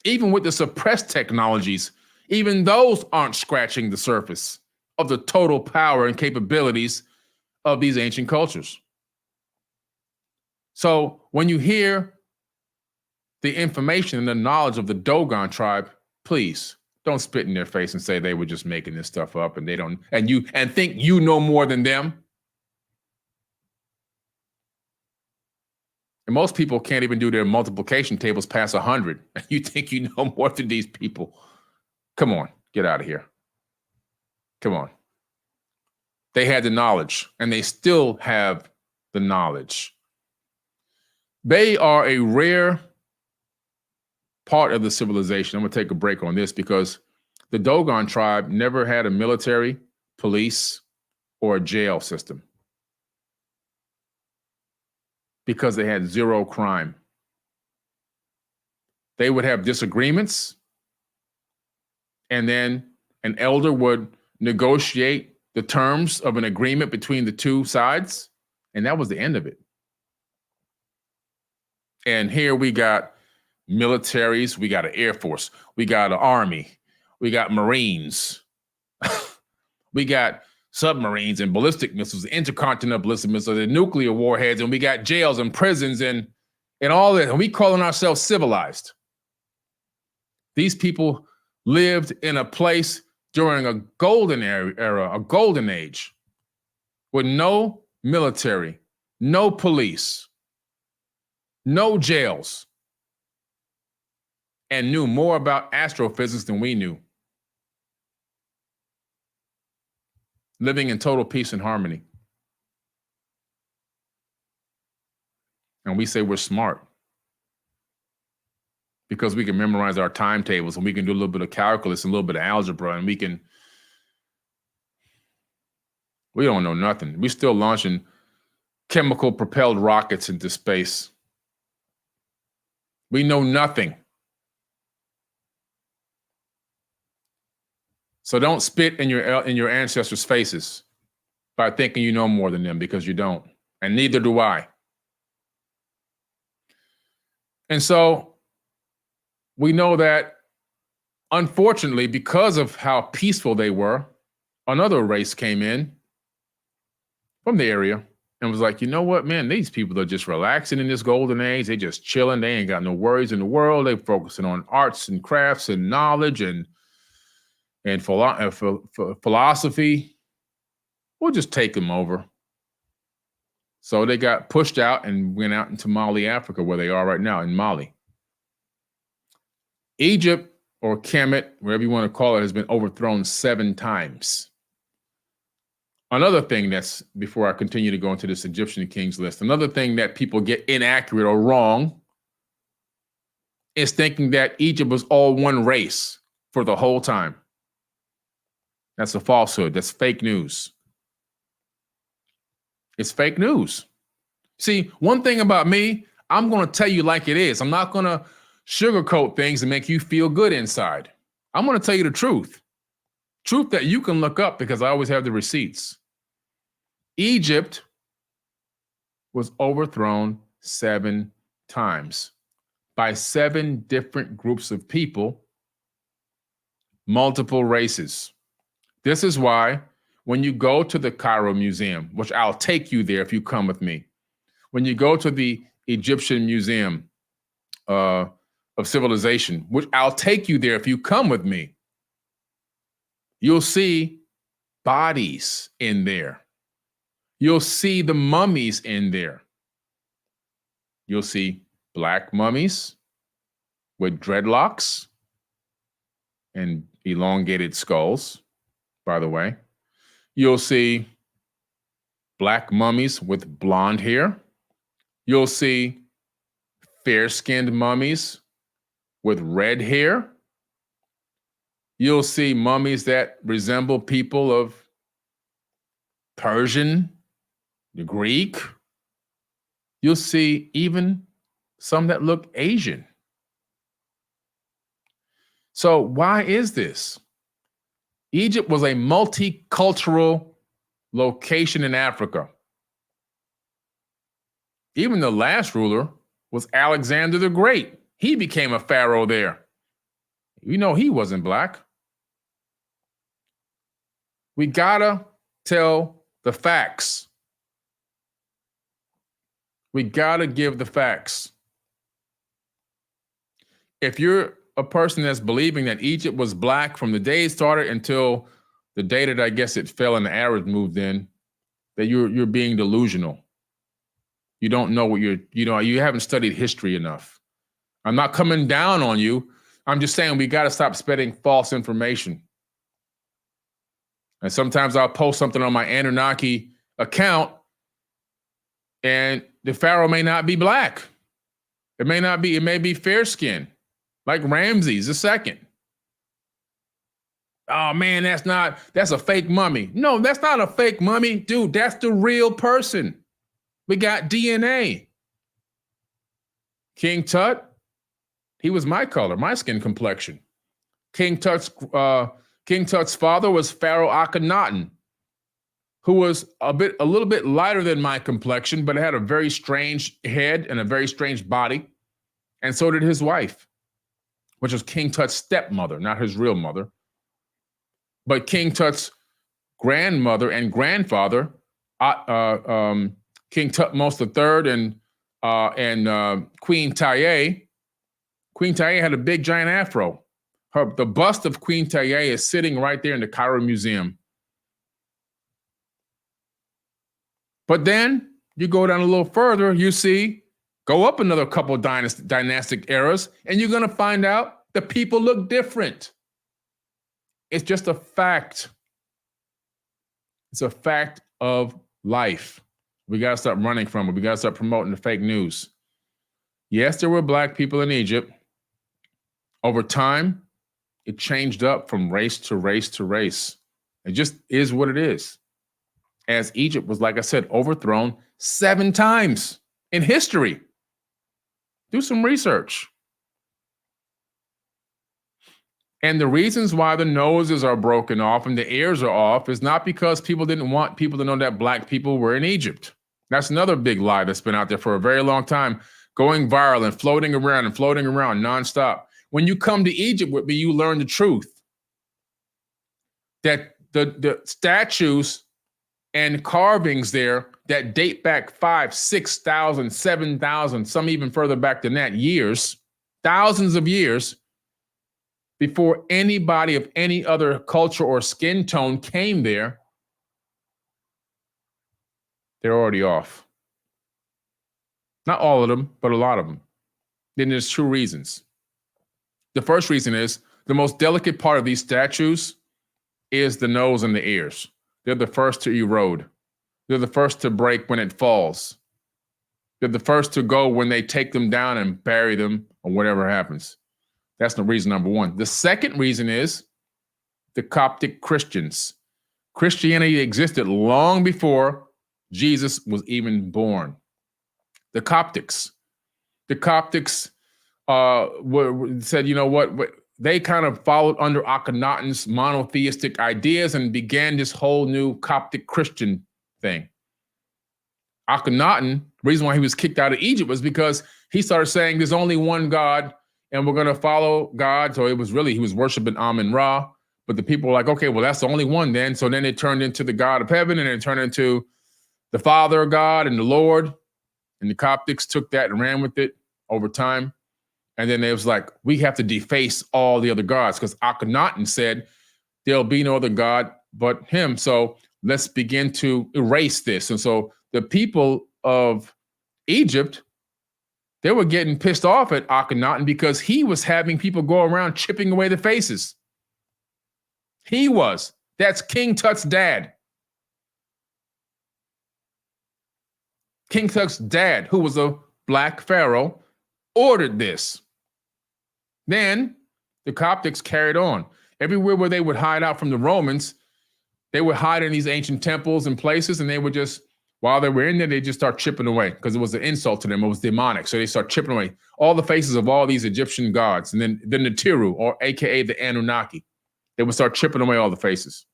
Even with the suppressed technologies, even those aren't scratching the surface of the total power and capabilities of these ancient cultures. So when you hear the information and the knowledge of the Dogon tribe, please don't spit in their face and say they were just making this stuff up and they don't, and think you know more than them. And most people can't even do their multiplication tables past 100. You think you know more than these people. Come on, get out of here. Come on. They had the knowledge, and they still have the knowledge. They are a rare part of the civilization. I'm going to take a break on this because the Dogon tribe never had a military, police, or a jail system because they had zero crime. They would have disagreements, and then an elder would negotiate the terms of an agreement between the two sides, and that was the end of it. And here we got militaries, we got an Air Force, we got an Army, we got Marines, we got submarines and ballistic missiles, intercontinental ballistic missiles, and nuclear warheads, and we got jails and prisons and all that, and we calling ourselves civilized. These people lived in a place during a golden era, a golden age, with no military, no police, no jails, and knew more about astrophysics than we knew. Living in total peace and harmony. And we say we're smart because we can memorize our timetables and we can do a little bit of calculus and a little bit of algebra, and we don't know nothing. We're still launching chemical propelled rockets into space. We know nothing. So don't spit in your ancestors' faces by thinking you know more than them, because you don't, and neither do I. And so we know that, unfortunately, because of how peaceful they were, another race came in from the area and was like, you know what, man, these people are just relaxing in this golden age. They just chilling. They ain't got no worries in the world. They focusing on arts and crafts and knowledge and philosophy. We'll just take them over. So they got pushed out and went out into Mali, Africa, where they are right now, in Mali. Egypt, or Kemet, whatever you want to call it, has been overthrown 7 times. Another thing that's, before I continue to go into this Egyptian kings list, another thing that people get inaccurate or wrong is thinking that Egypt was all one race for the whole time. That's a falsehood. That's fake news. It's fake news. See, one thing about me, I'm going to tell you like it is. I'm not going to sugarcoat things and make you feel good inside. I'm going to tell you the truth. Truth that you can look up, because I always have the receipts. Egypt was overthrown 7 times by 7 different groups of people, multiple races. This is why when you go to the Cairo Museum, which I'll take you there if you come with me, when you go to the Egyptian Museum of Civilization, which I'll take you there if you come with me, you'll see bodies in there. You'll see the mummies in there. You'll see black mummies with dreadlocks and elongated skulls, by the way. You'll see black mummies with blonde hair. You'll see fair-skinned mummies with red hair. You'll see mummies that resemble people of Persian, the Greek. You'll see even some that look Asian. So why is this? Egypt was a multicultural location in Africa. Even the last ruler was Alexander the Great. He became a pharaoh there. You know he wasn't black. We gotta tell the facts. We gotta give the facts. If you're a person that's believing that Egypt was black from the day it started until the day that I guess it fell and the Arabs moved in, that you're being delusional. You don't know what you haven't studied history enough. I'm not coming down on you. I'm just saying we got to stop spreading false information. And sometimes I'll post something on my Anunnaki account and the pharaoh may not be black. It may be fair skinned, like Ramses II. Oh man, that's a fake mummy. No, that's not a fake mummy. Dude, that's the real person. We got DNA. King Tut, he was my color, my skin complexion. King Tut's father was Pharaoh Akhenaten, who was a little bit lighter than my complexion, but had a very strange head and a very strange body. And so did his wife, which was King Tut's stepmother, not his real mother. But King Tut's grandmother and grandfather, King Tutmos III and Queen Taye. Queen Taye had a big giant afro. The bust of Queen Taye is sitting right there in the Cairo Museum. But then you go down a little further, go up another couple of dynastic eras, and you're going to find out the people look different. It's just a fact. It's a fact of life. We got to stop running from it. We got to start promoting the fake news. Yes, there were black people in Egypt. Over time, it changed up from race to race to race. It just is what it is. As Egypt was, like I said, overthrown 7 times in history. Do some research. And the reasons why the noses are broken off and the ears are off is not because people didn't want people to know that black people were in Egypt. That's another big lie that's been out there for a very long time, going viral and floating around nonstop. When you come to Egypt with me, you learn the truth. That the statues and carvings there that date back 5,000, 6,000, 7,000, some even further back than that, years, thousands of years, before anybody of any other culture or skin tone came there, they're already off. Not all of them, but a lot of them. Then there's 2 reasons. The first reason is the most delicate part of these statues is the nose and the ears. They're the first to erode. They're the first to break when it falls. They're the first to go when they take them down and bury them or whatever happens. That's the reason number 1. The second reason is the Coptic Christians. Christianity existed long before Jesus was even born. The Coptics said, you know what? They kind of followed under Akhenaten's monotheistic ideas and began this whole new Coptic Christian thing. Akhenaten, the reason why he was kicked out of Egypt was because he started saying there's only one God and we're going to follow God. So he was worshiping Amun-Ra, but the people were like, okay, well, that's the only one then. So then it turned into the God of heaven and it turned into the Father God and the Lord. And the Coptics took that and ran with it over time. And then it was like, we have to deface all the other gods because Akhenaten said there'll be no other God but him. So let's begin to erase this. And so the people of Egypt, they were getting pissed off at Akhenaten because he was having people go around chipping away the faces. He was. That's King Tut's dad. King Tut's dad, who was a black pharaoh, ordered this. Then the Coptics carried on. Everywhere where they would hide out from the Romans, they would hide in these ancient temples and places, and they would just, while they were in there, they just start chipping away because it was an insult to them. It was demonic. So they start chipping away all the faces of all these Egyptian gods. And then the Natiru, or AKA the Anunnaki, they would start chipping away all the faces.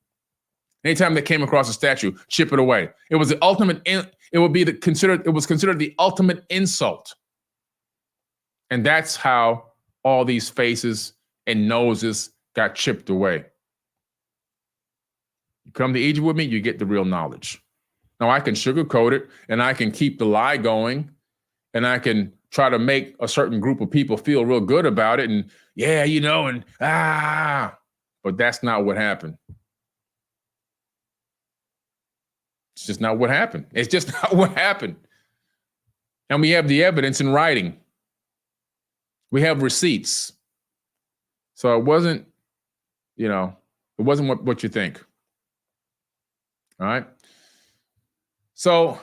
Anytime they came across a statue, chip it away. It was the ultimate, it was considered the ultimate insult. And that's how all these faces and noses got chipped away. You come to Egypt with me, you get the real knowledge. Now, I can sugarcoat it, and I can keep the lie going, and I can try to make a certain group of people feel real good about it, and yeah, you know, and but that's not what happened. It's just not what happened. It's just not what happened. And we have the evidence in writing. We have receipts. So it wasn't, you know, it wasn't what you think. All right. So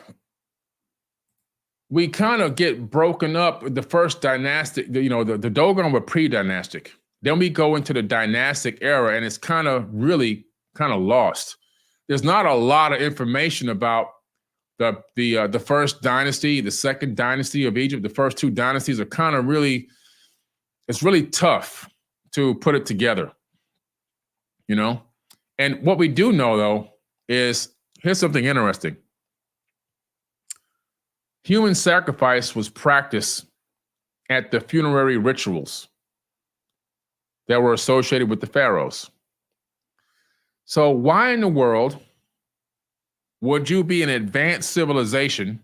we kind of get broken up. The first dynastic, you know, the Dogon were pre-dynastic. Then we go into the dynastic era, and it's kind of really kind of lost. There's not a lot of information about the first dynasty, the second dynasty of Egypt. The first two dynasties are kind of really, it's really tough to put it together, you know? And what we do know, though, is here's something interesting. Human sacrifice was practiced at the funerary rituals that were associated with the pharaohs. So why in the world would you be an advanced civilization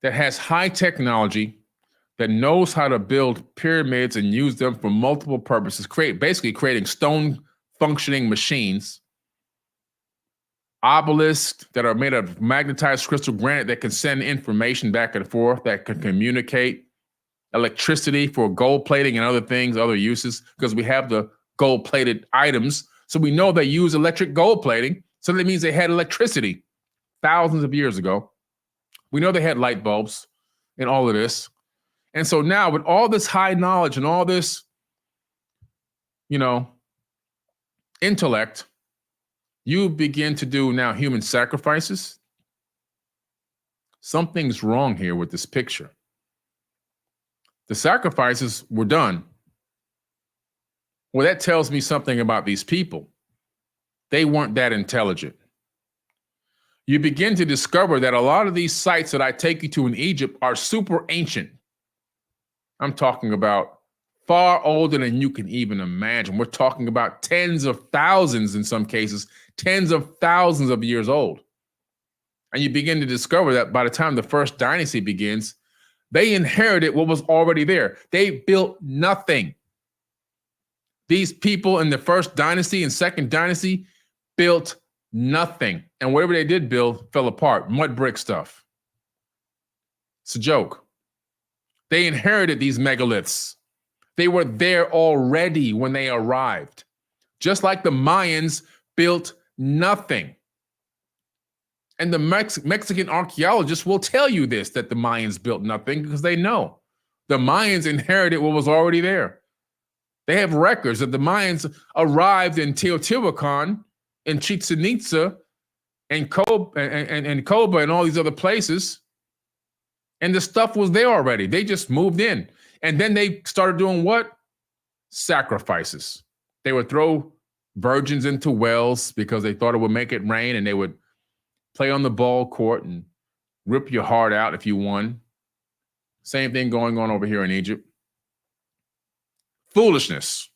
that has high technology, that knows how to build pyramids and use them for multiple purposes, basically creating stone functioning machines, obelisks that are made of magnetized crystal granite that can send information back and forth, that can communicate, electricity for gold plating and other things, other uses, because we have the gold plated items. So we know they use electric gold plating. So that means they had electricity thousands of years ago. We know they had light bulbs and all of this. And so now with all this high knowledge and all this, you know, intellect, you begin to do now human sacrifices. Something's wrong here with this picture. The sacrifices were done. Well, that tells me something about these people. They weren't that intelligent. You begin to discover that a lot of these sites that I take you to in Egypt are super ancient. I'm talking about far older than you can even imagine. We're talking about tens of thousands, in some cases, tens of thousands of years old. And you begin to discover that by the time the first dynasty begins, they inherited what was already there. They built nothing. These people in the first dynasty and second dynasty built nothing. And whatever they did build fell apart, mud brick stuff. It's a joke. They inherited these megaliths. They were there already when they arrived. Just like the Mayans built nothing. And the Mexican archaeologists will tell you this, that the Mayans built nothing, because they know. The Mayans inherited what was already there. They have records that the Mayans arrived in Teotihuacan, in Chichen Itza, and Coba and all these other places. And the stuff was there already. They just moved in. And then they started doing what? Sacrifices. They would throw virgins into wells because they thought it would make it rain, and they would play on the ball court and rip your heart out if you won. Same thing going on over here in Egypt. Foolishness.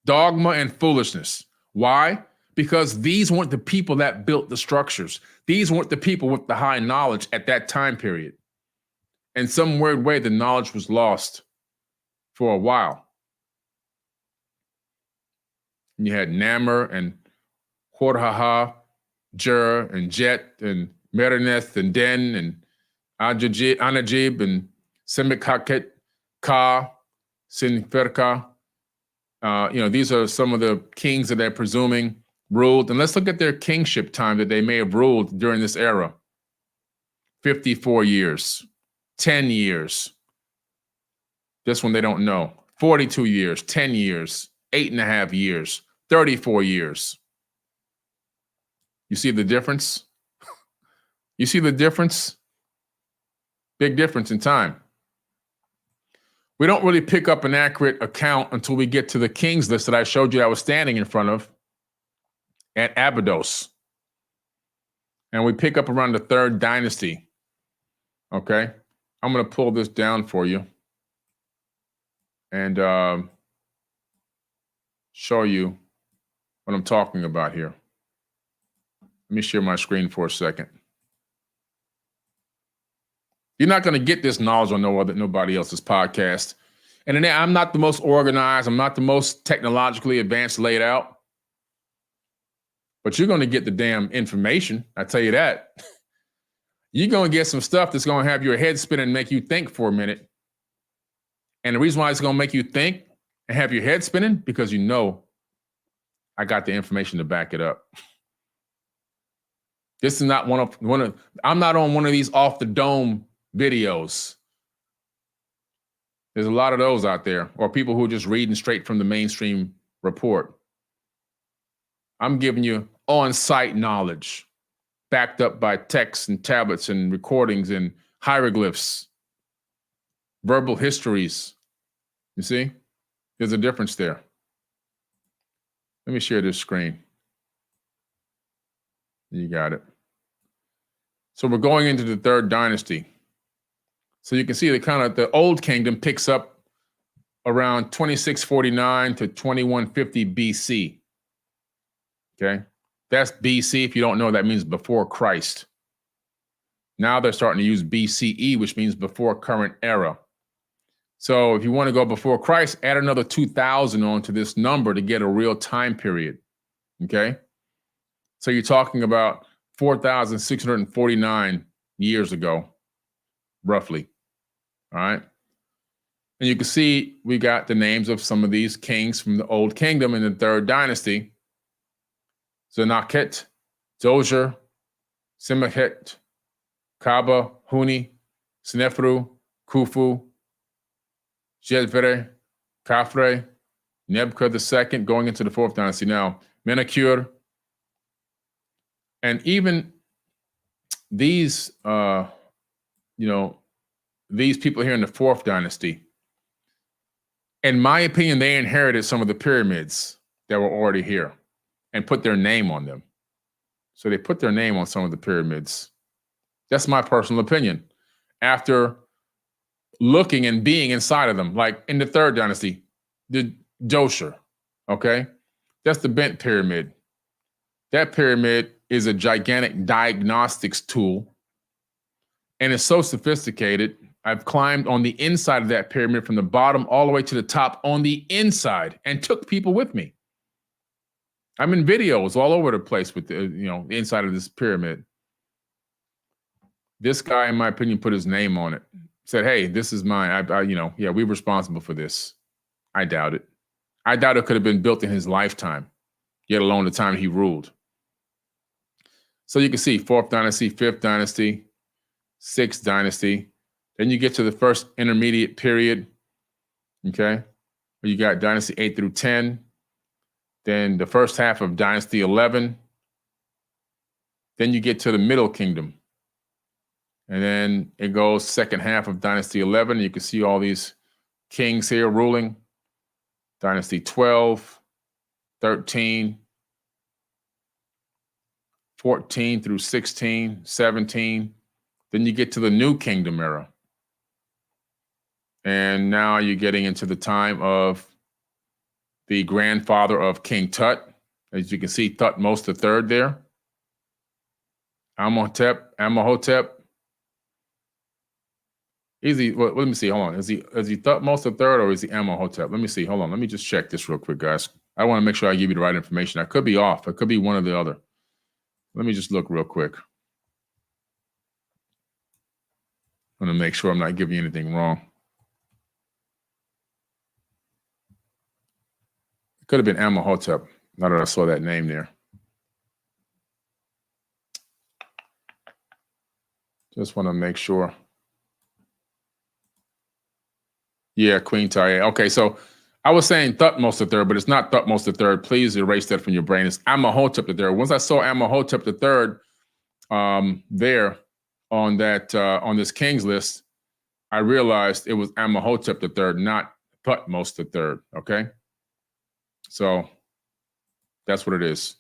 Dogma and foolishness. Why? Because these weren't the people that built the structures. These weren't the people with the high knowledge at that time period. In some weird way, the knowledge was lost for a while. You had Namur and Horhaha, Jur and Jet and Mereneth and Den and Anajib and Semikaket, Ka, Sinferka. These are some of the kings that they're presuming ruled. And let's look at their kingship time that they may have ruled during this era. 54 years, 10 years, This one they don't know. 42 years, 10 years, 8.5 years, 34 years. You see the difference? You see the difference? Big difference in time. We don't really pick up an accurate account until we get to the kings list that I showed you that I was standing in front of at Abydos. And we pick up around the 3rd dynasty. Okay? I'm going to pull this down for you and show you what I'm talking about here. Let me share my screen for a second. You're not going to get this knowledge on nobody else's podcast. And then I'm not the most organized. I'm not the most technologically advanced laid out. But you're going to get the damn information. I tell you that. You're going to get some stuff that's going to have your head spinning and make you think for a minute. And the reason why it's going to make you think and have your head spinning, because you know I got the information to back it up. This is not I'm not on one of these off the dome videos. There's a lot of those out there, or people who are just reading straight from the mainstream report. I'm giving you on-site knowledge, backed up by texts and tablets and recordings and hieroglyphs, verbal histories. You see? There's a difference there. Let me share this screen. You got it. So we're going into the 3rd dynasty. So you can see the old kingdom picks up around 2649 to 2150 BC. Okay? That's BC. If you don't know, that means before Christ. Now they're starting to use BCE, which means before current era. So if you want to go before Christ, add another 2000 onto this number to get a real time period. Okay? So you're talking about 4,649 years ago, roughly. All right. And you can see we got the names of some of these kings from the Old Kingdom in the 3rd dynasty. Sennacherib, Dozier, Simechet, Kaba, Huni, Senefru, Khufu, Jedvere, Khafre, Nebuchadnezzar II, going into the 4th dynasty now, Menacure. And even these, these people here in the 4th dynasty, in my opinion, they inherited some of the pyramids that were already here and put their name on them. So they put their name on some of the pyramids. That's my personal opinion. After looking and being inside of them, like in the 3rd dynasty, the Dosher, okay? That's the bent pyramid. That pyramid is a gigantic diagnostics tool, and it's so sophisticated. I've climbed on the inside of that pyramid from the bottom all the way to the top on the inside and took people with me. I'm in videos all over the place with the inside of this pyramid. This guy, in my opinion, put his name on it. Said, "Hey, this is mine. We're responsible for this." I doubt it. I doubt it could have been built in his lifetime, yet alone the time he ruled. So you can see 4th dynasty, 5th dynasty, 6th dynasty. Then you get to the first intermediate period, okay? You got dynasty 8 through 10. Then the first half of dynasty 11. Then you get to the middle kingdom. And then it goes second half of dynasty 11. You can see all these kings here ruling. Dynasty 12, 13, 14 through 16, 17. Then you get to the New Kingdom era. And now you're getting into the time of the grandfather of King Tut. As you can see, Thutmose III there. Amenhotep. Let me see, hold on. Is he Thutmose III or is he Amenhotep? Let me see, hold on. Let me just check this real quick, guys. I want to make sure I give you the right information. I could be off. It could be one or the other. Let me just look real quick. I want to make sure I'm not giving you anything wrong. It could have been Amenhotep, now that I saw that name there. Just want to make sure. Yeah, Queen Taye. Okay, so I was saying Thutmose III, but it's not Thutmose III. Please erase that from your brain. It's Amenhotep III. Once I saw Amenhotep III there on that on this king's list, I realized it was Amenhotep III, not Thutmose III. Okay, so that's what it is.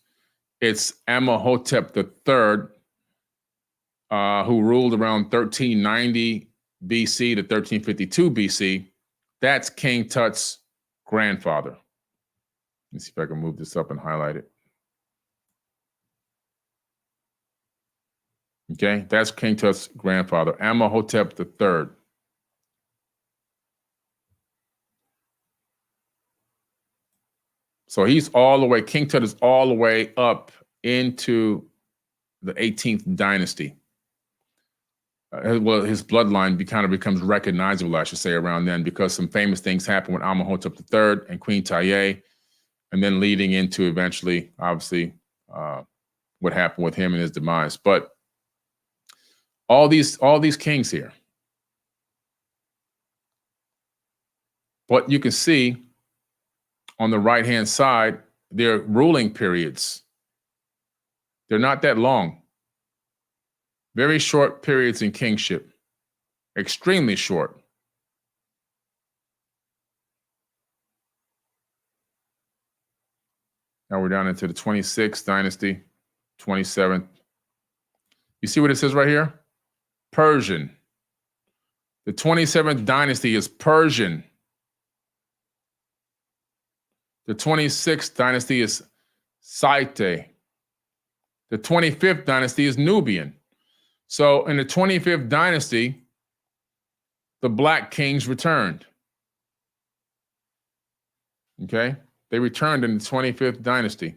It's Amenhotep III, who ruled around 1390 BC to 1352 BC. That's King Tut's grandfather. Let's see if I can move this up and highlight it. Okay, that's King Tut's grandfather, Amenhotep III. So he's all the way, King Tut is all the way up into the 18th dynasty. Well, his bloodline kind of becomes recognizable, I should say, around then, because some famous things happen with Amenhotep III and Queen Taye, and then leading into eventually, obviously, what happened with him and his demise. But all these kings here, what you can see on the right-hand side, their ruling periods, they're not that long. Very short periods in kingship, extremely short. Now we're down into the 26th dynasty, 27th. You see what it says right here? Persian. The 27th dynasty is Persian. The 26th dynasty is Scythe. The 25th dynasty is Nubian. So in the 25th dynasty, the Black Kings returned. Okay? They returned in the 25th dynasty.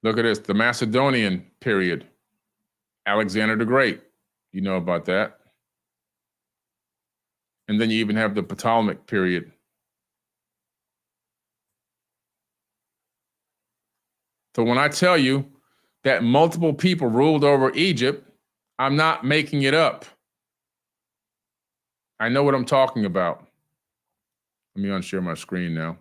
Look at this, the Macedonian period. Alexander the Great. You know about that. And then you even have the Ptolemaic period. So when I tell you that multiple people ruled over Egypt, I'm not making it up. I know what I'm talking about. Let me unshare my screen now.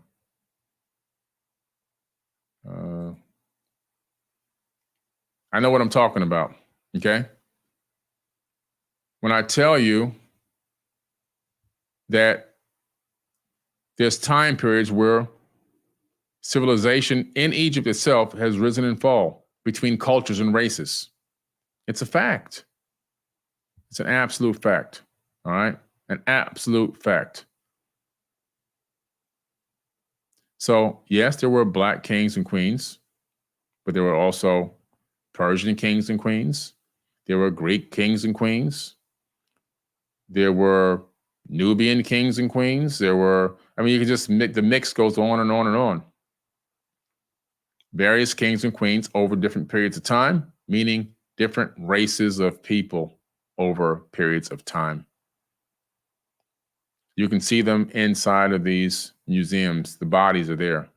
I know what I'm talking about, okay? When I tell you that there's time periods where civilization in Egypt itself has risen and fallen between cultures and races. It's a fact. It's an absolute fact, all right? An absolute fact. So, yes, there were Black kings and queens, but there were also Persian kings and queens. There were Greek kings and queens. There were Nubian kings and queens. There were, I mean, you can just, the mix goes on and on and on. Various kings and queens over different periods of time, meaning different races of people over periods of time. You can see them inside of these museums. The bodies are there.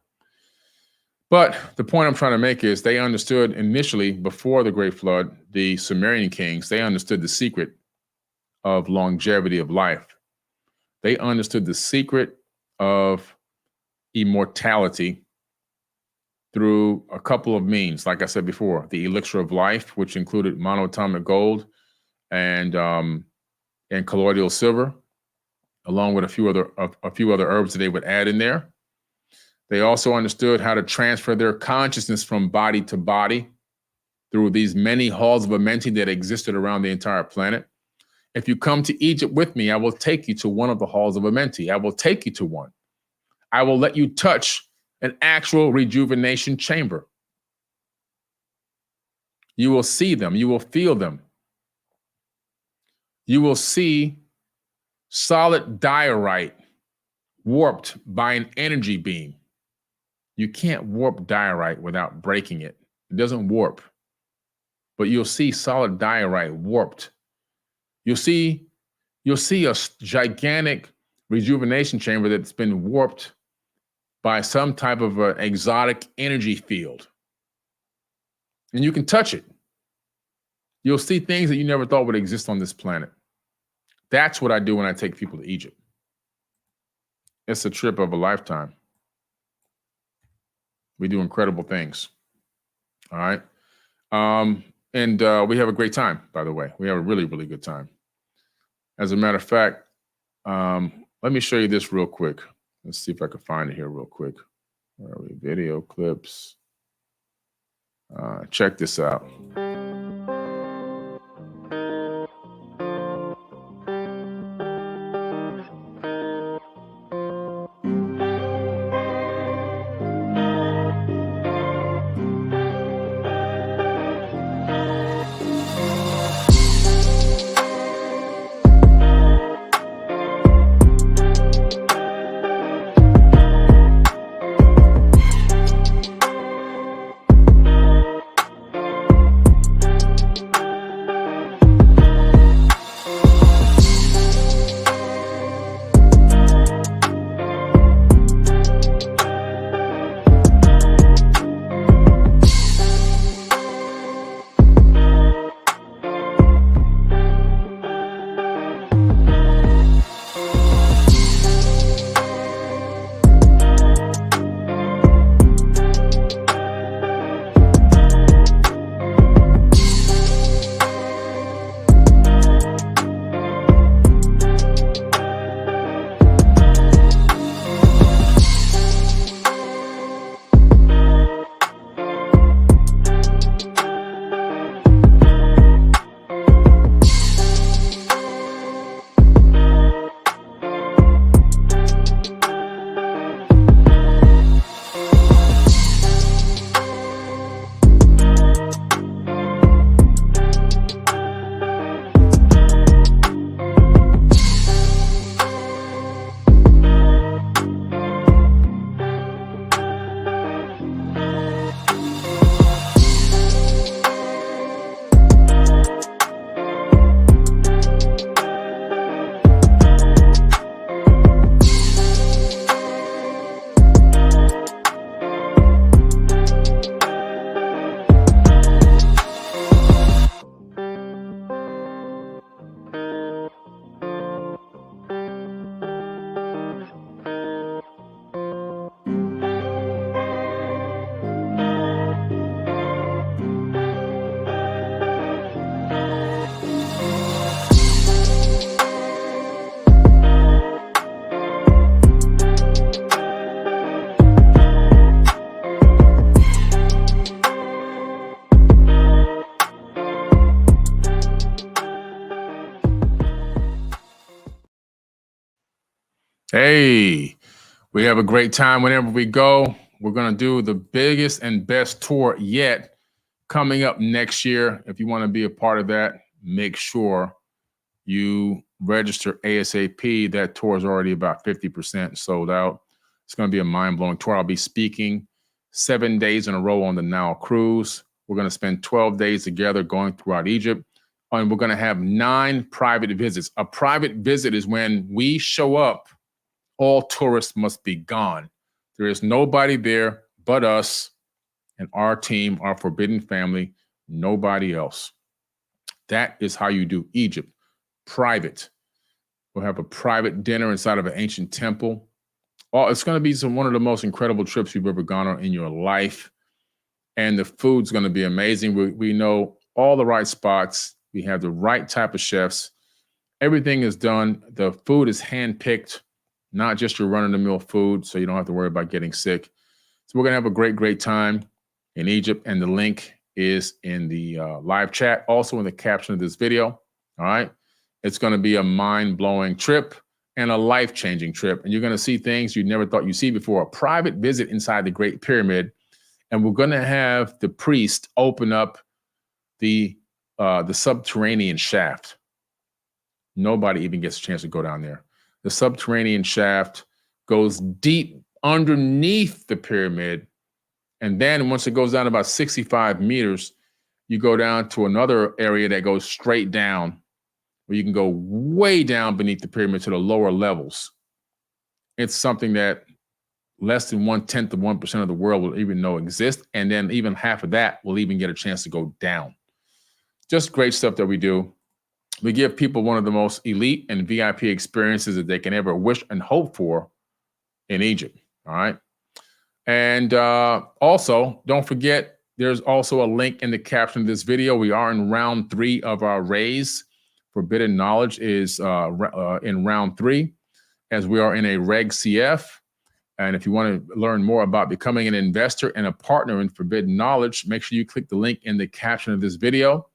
But the point I'm trying to make is they understood initially, before the Great Flood, the Sumerian kings, they understood the secret of longevity of life. They understood the secret of immortality through a couple of means. Like I said before, the elixir of life, which included monoatomic gold and colloidal silver, along with a few other herbs that they would add in there. They also understood how to transfer their consciousness from body to body through these many halls of Amenti that existed around the entire planet. If you come to Egypt with me, I will take you to one of the halls of Amenti. I will take you to one. I will let you touch an actual rejuvenation chamber. You will see them. You will feel them. You will see solid diorite warped by an energy beam. You can't warp diorite without breaking it. It doesn't warp. But you'll see solid diorite warped. You'll see a gigantic rejuvenation chamber that's been warped by some type of an exotic energy field. And you can touch it. You'll see things that you never thought would exist on this planet. That's what I do when I take people to Egypt. It's a trip of a lifetime. We do incredible things. All right. And we have a great time, by the way. We have a really, really good time. As a matter of fact, let me show you this real quick. Let's see if I can find it here real quick. Where are we? Video clips. Check this out. Hey, we have a great time whenever we go. We're going to do the biggest and best tour yet coming up next year. If you want to be a part of that, make sure you register ASAP. That tour is already about 50% sold out. It's going to be a mind-blowing tour. I'll be speaking 7 days in a row on the Nile cruise. We're going to spend 12 days together going throughout Egypt. And we're going to have 9 private visits. A private visit is when we show up. All tourists must be gone. There is nobody there but us and our team, our forbidden family, nobody else. That is how you do Egypt. Private. We'll have a private dinner inside of an ancient temple. Oh, it's going to be one of the most incredible trips you've ever gone on in your life. And the food's going to be amazing. We know all the right spots. We have the right type of chefs. Everything is done. The food is handpicked. Not just your run-of-the-mill food, so you don't have to worry about getting sick. So we're going to have a great, great time in Egypt, and the link is in the live chat, also in the caption of this video, all right? It's going to be a mind-blowing trip and a life-changing trip, and you're going to see things you never thought you'd see before, a private visit inside the Great Pyramid, and we're going to have the priest open up the subterranean shaft. Nobody even gets a chance to go down there. The subterranean shaft goes deep underneath the pyramid. And then once it goes down about 65 meters, you go down to another area that goes straight down, where you can go way down beneath the pyramid to the lower levels. It's something that less than 1/10 of 1% of the world will even know exist. And then even half of that will even get a chance to go down. Just great stuff that we do. We give people one of the most elite and VIP experiences that they can ever wish and hope for in Egypt. All right. And also, don't forget, there's also a link in the caption of this video. We are in round 3 of our raise. Forbidden Knowledge is in round 3, as we are in a Reg CF. And if you want to learn more about becoming an investor and a partner in Forbidden Knowledge, make sure you click the link in the caption of this video.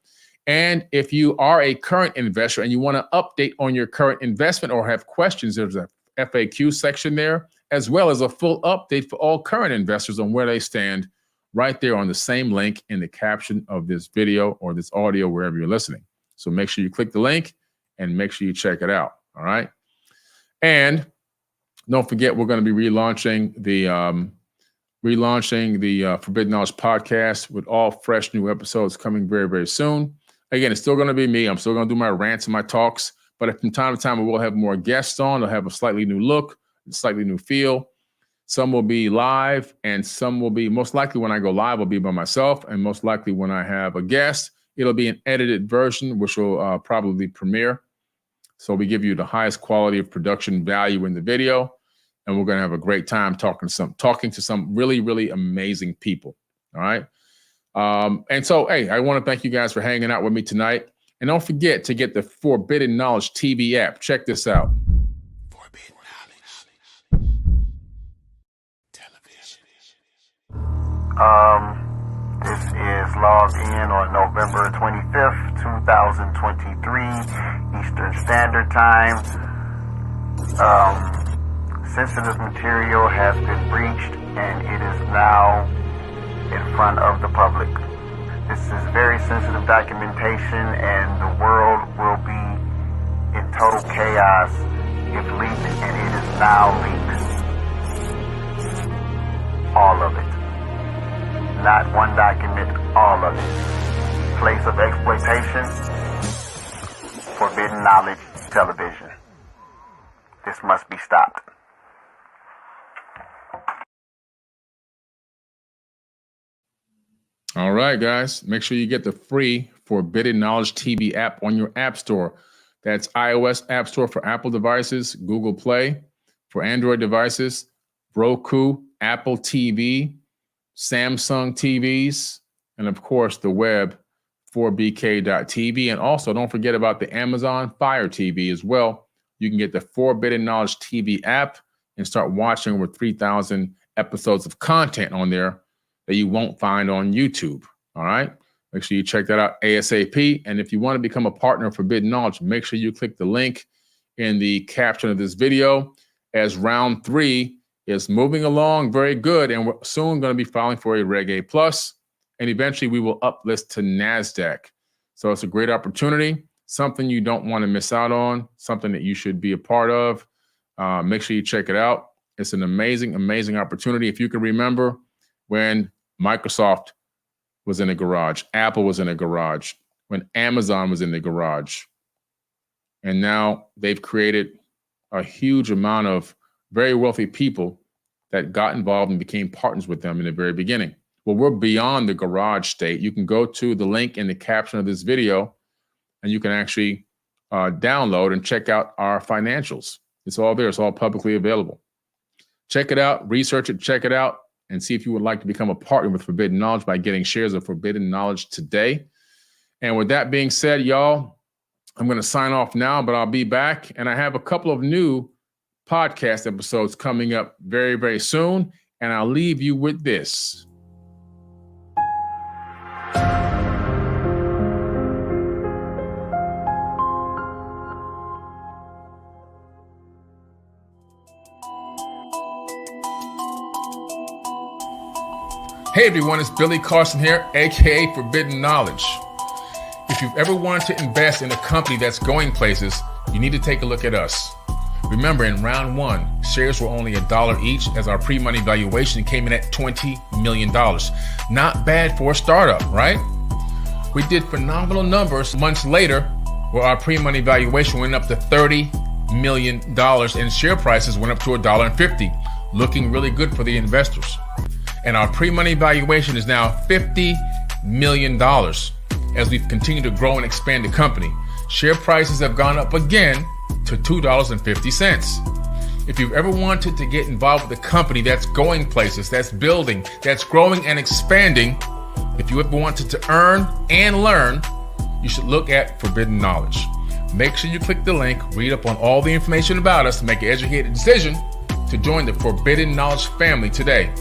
And if you are a current investor and you want to update on your current investment or have questions, there's a FAQ section there, as well as a full update for all current investors on where they stand right there on the same link in the caption of this video or this audio, wherever you're listening. So make sure you click the link and make sure you check it out. All right. And don't forget, we're going to be relaunching the Forbidden Knowledge podcast with all fresh new episodes coming very, very soon. Again, it's still going to be me. I'm still going to do my rants and my talks, but from time to time, we will have more guests on. They'll have a slightly new look, a slightly new feel. Some will be live, and some will be, most likely when I go live, will be by myself, and most likely when I have a guest, it'll be an edited version, which will probably premiere. So we give you the highest quality of production value in the video, and we're going to have a great time talking to some really, really amazing people. All right. And so, hey, I want to thank you guys for hanging out with me tonight. And don't forget to get the Forbidden Knowledge TV app. Check this out. Forbidden Knowledge Television. This is logged in on November 25th, 2023, Eastern Standard Time. Sensitive material has been breached and it is now in front of the public. This is very sensitive documentation and the world will be in total chaos if leaked, and it is now leaked. All of it. Not one document, all of it. Place of exploitation, Forbidden Knowledge Television. This must be stopped. All right, guys, make sure you get the free Forbidden Knowledge TV app on your app store. That's iOS App Store for Apple devices, Google Play for Android devices, Roku, Apple TV, Samsung TVs, and of course the web 4bk.tv. And also don't forget about the Amazon Fire TV as well. You can get the Forbidden Knowledge TV app and start watching over 3,000 episodes of content on there that you won't find on YouTube. All right. Make sure you check that out ASAP. And if you want to become a partner of Forbidden Knowledge, make sure you click the link in the caption of this video, as round 3 is moving along very good. And we're soon going to be filing for a Reg A+, and eventually we will uplist to NASDAQ. So it's a great opportunity, something you don't want to miss out on, something that you should be a part of. Make sure you check it out. It's an amazing, amazing opportunity. If you can remember when Microsoft was in a garage, Apple was in a garage, when Amazon was in the garage, and now they've created a huge amount of very wealthy people that got involved and became partners with them in the very beginning. Well, we're beyond the garage state. You can go to the link in the caption of this video, and you can actually download and check out our financials. It's all there. It's all publicly available. Check it out, research it, check it out, and see if you would like to become a partner with Forbidden Knowledge by getting shares of Forbidden Knowledge today. And with that being said, y'all, I'm going to sign off now, but I'll be back. And I have a couple of new podcast episodes coming up very, very soon. And I'll leave you with this. Hey everyone, it's Billy Carson here, aka Forbidden Knowledge. If you've ever wanted to invest in a company that's going places, you need to take a look at us. Remember, in round 1, shares were only $1 each, as our pre-money valuation came in at $20 million. Not bad for a startup, right? We did phenomenal numbers months later, where our pre-money valuation went up to $30 million and share prices went up to $1.50. looking really good for the investors. And our pre-money valuation is now $50 million as we've continued to grow and expand the company. Share prices have gone up again to $2.50. If you've ever wanted to get involved with a company that's going places, that's building, that's growing and expanding, if you ever wanted to earn and learn, you should look at Forbidden Knowledge. Make sure you click the link, read up on all the information about us, to make an educated decision to join the Forbidden Knowledge family today.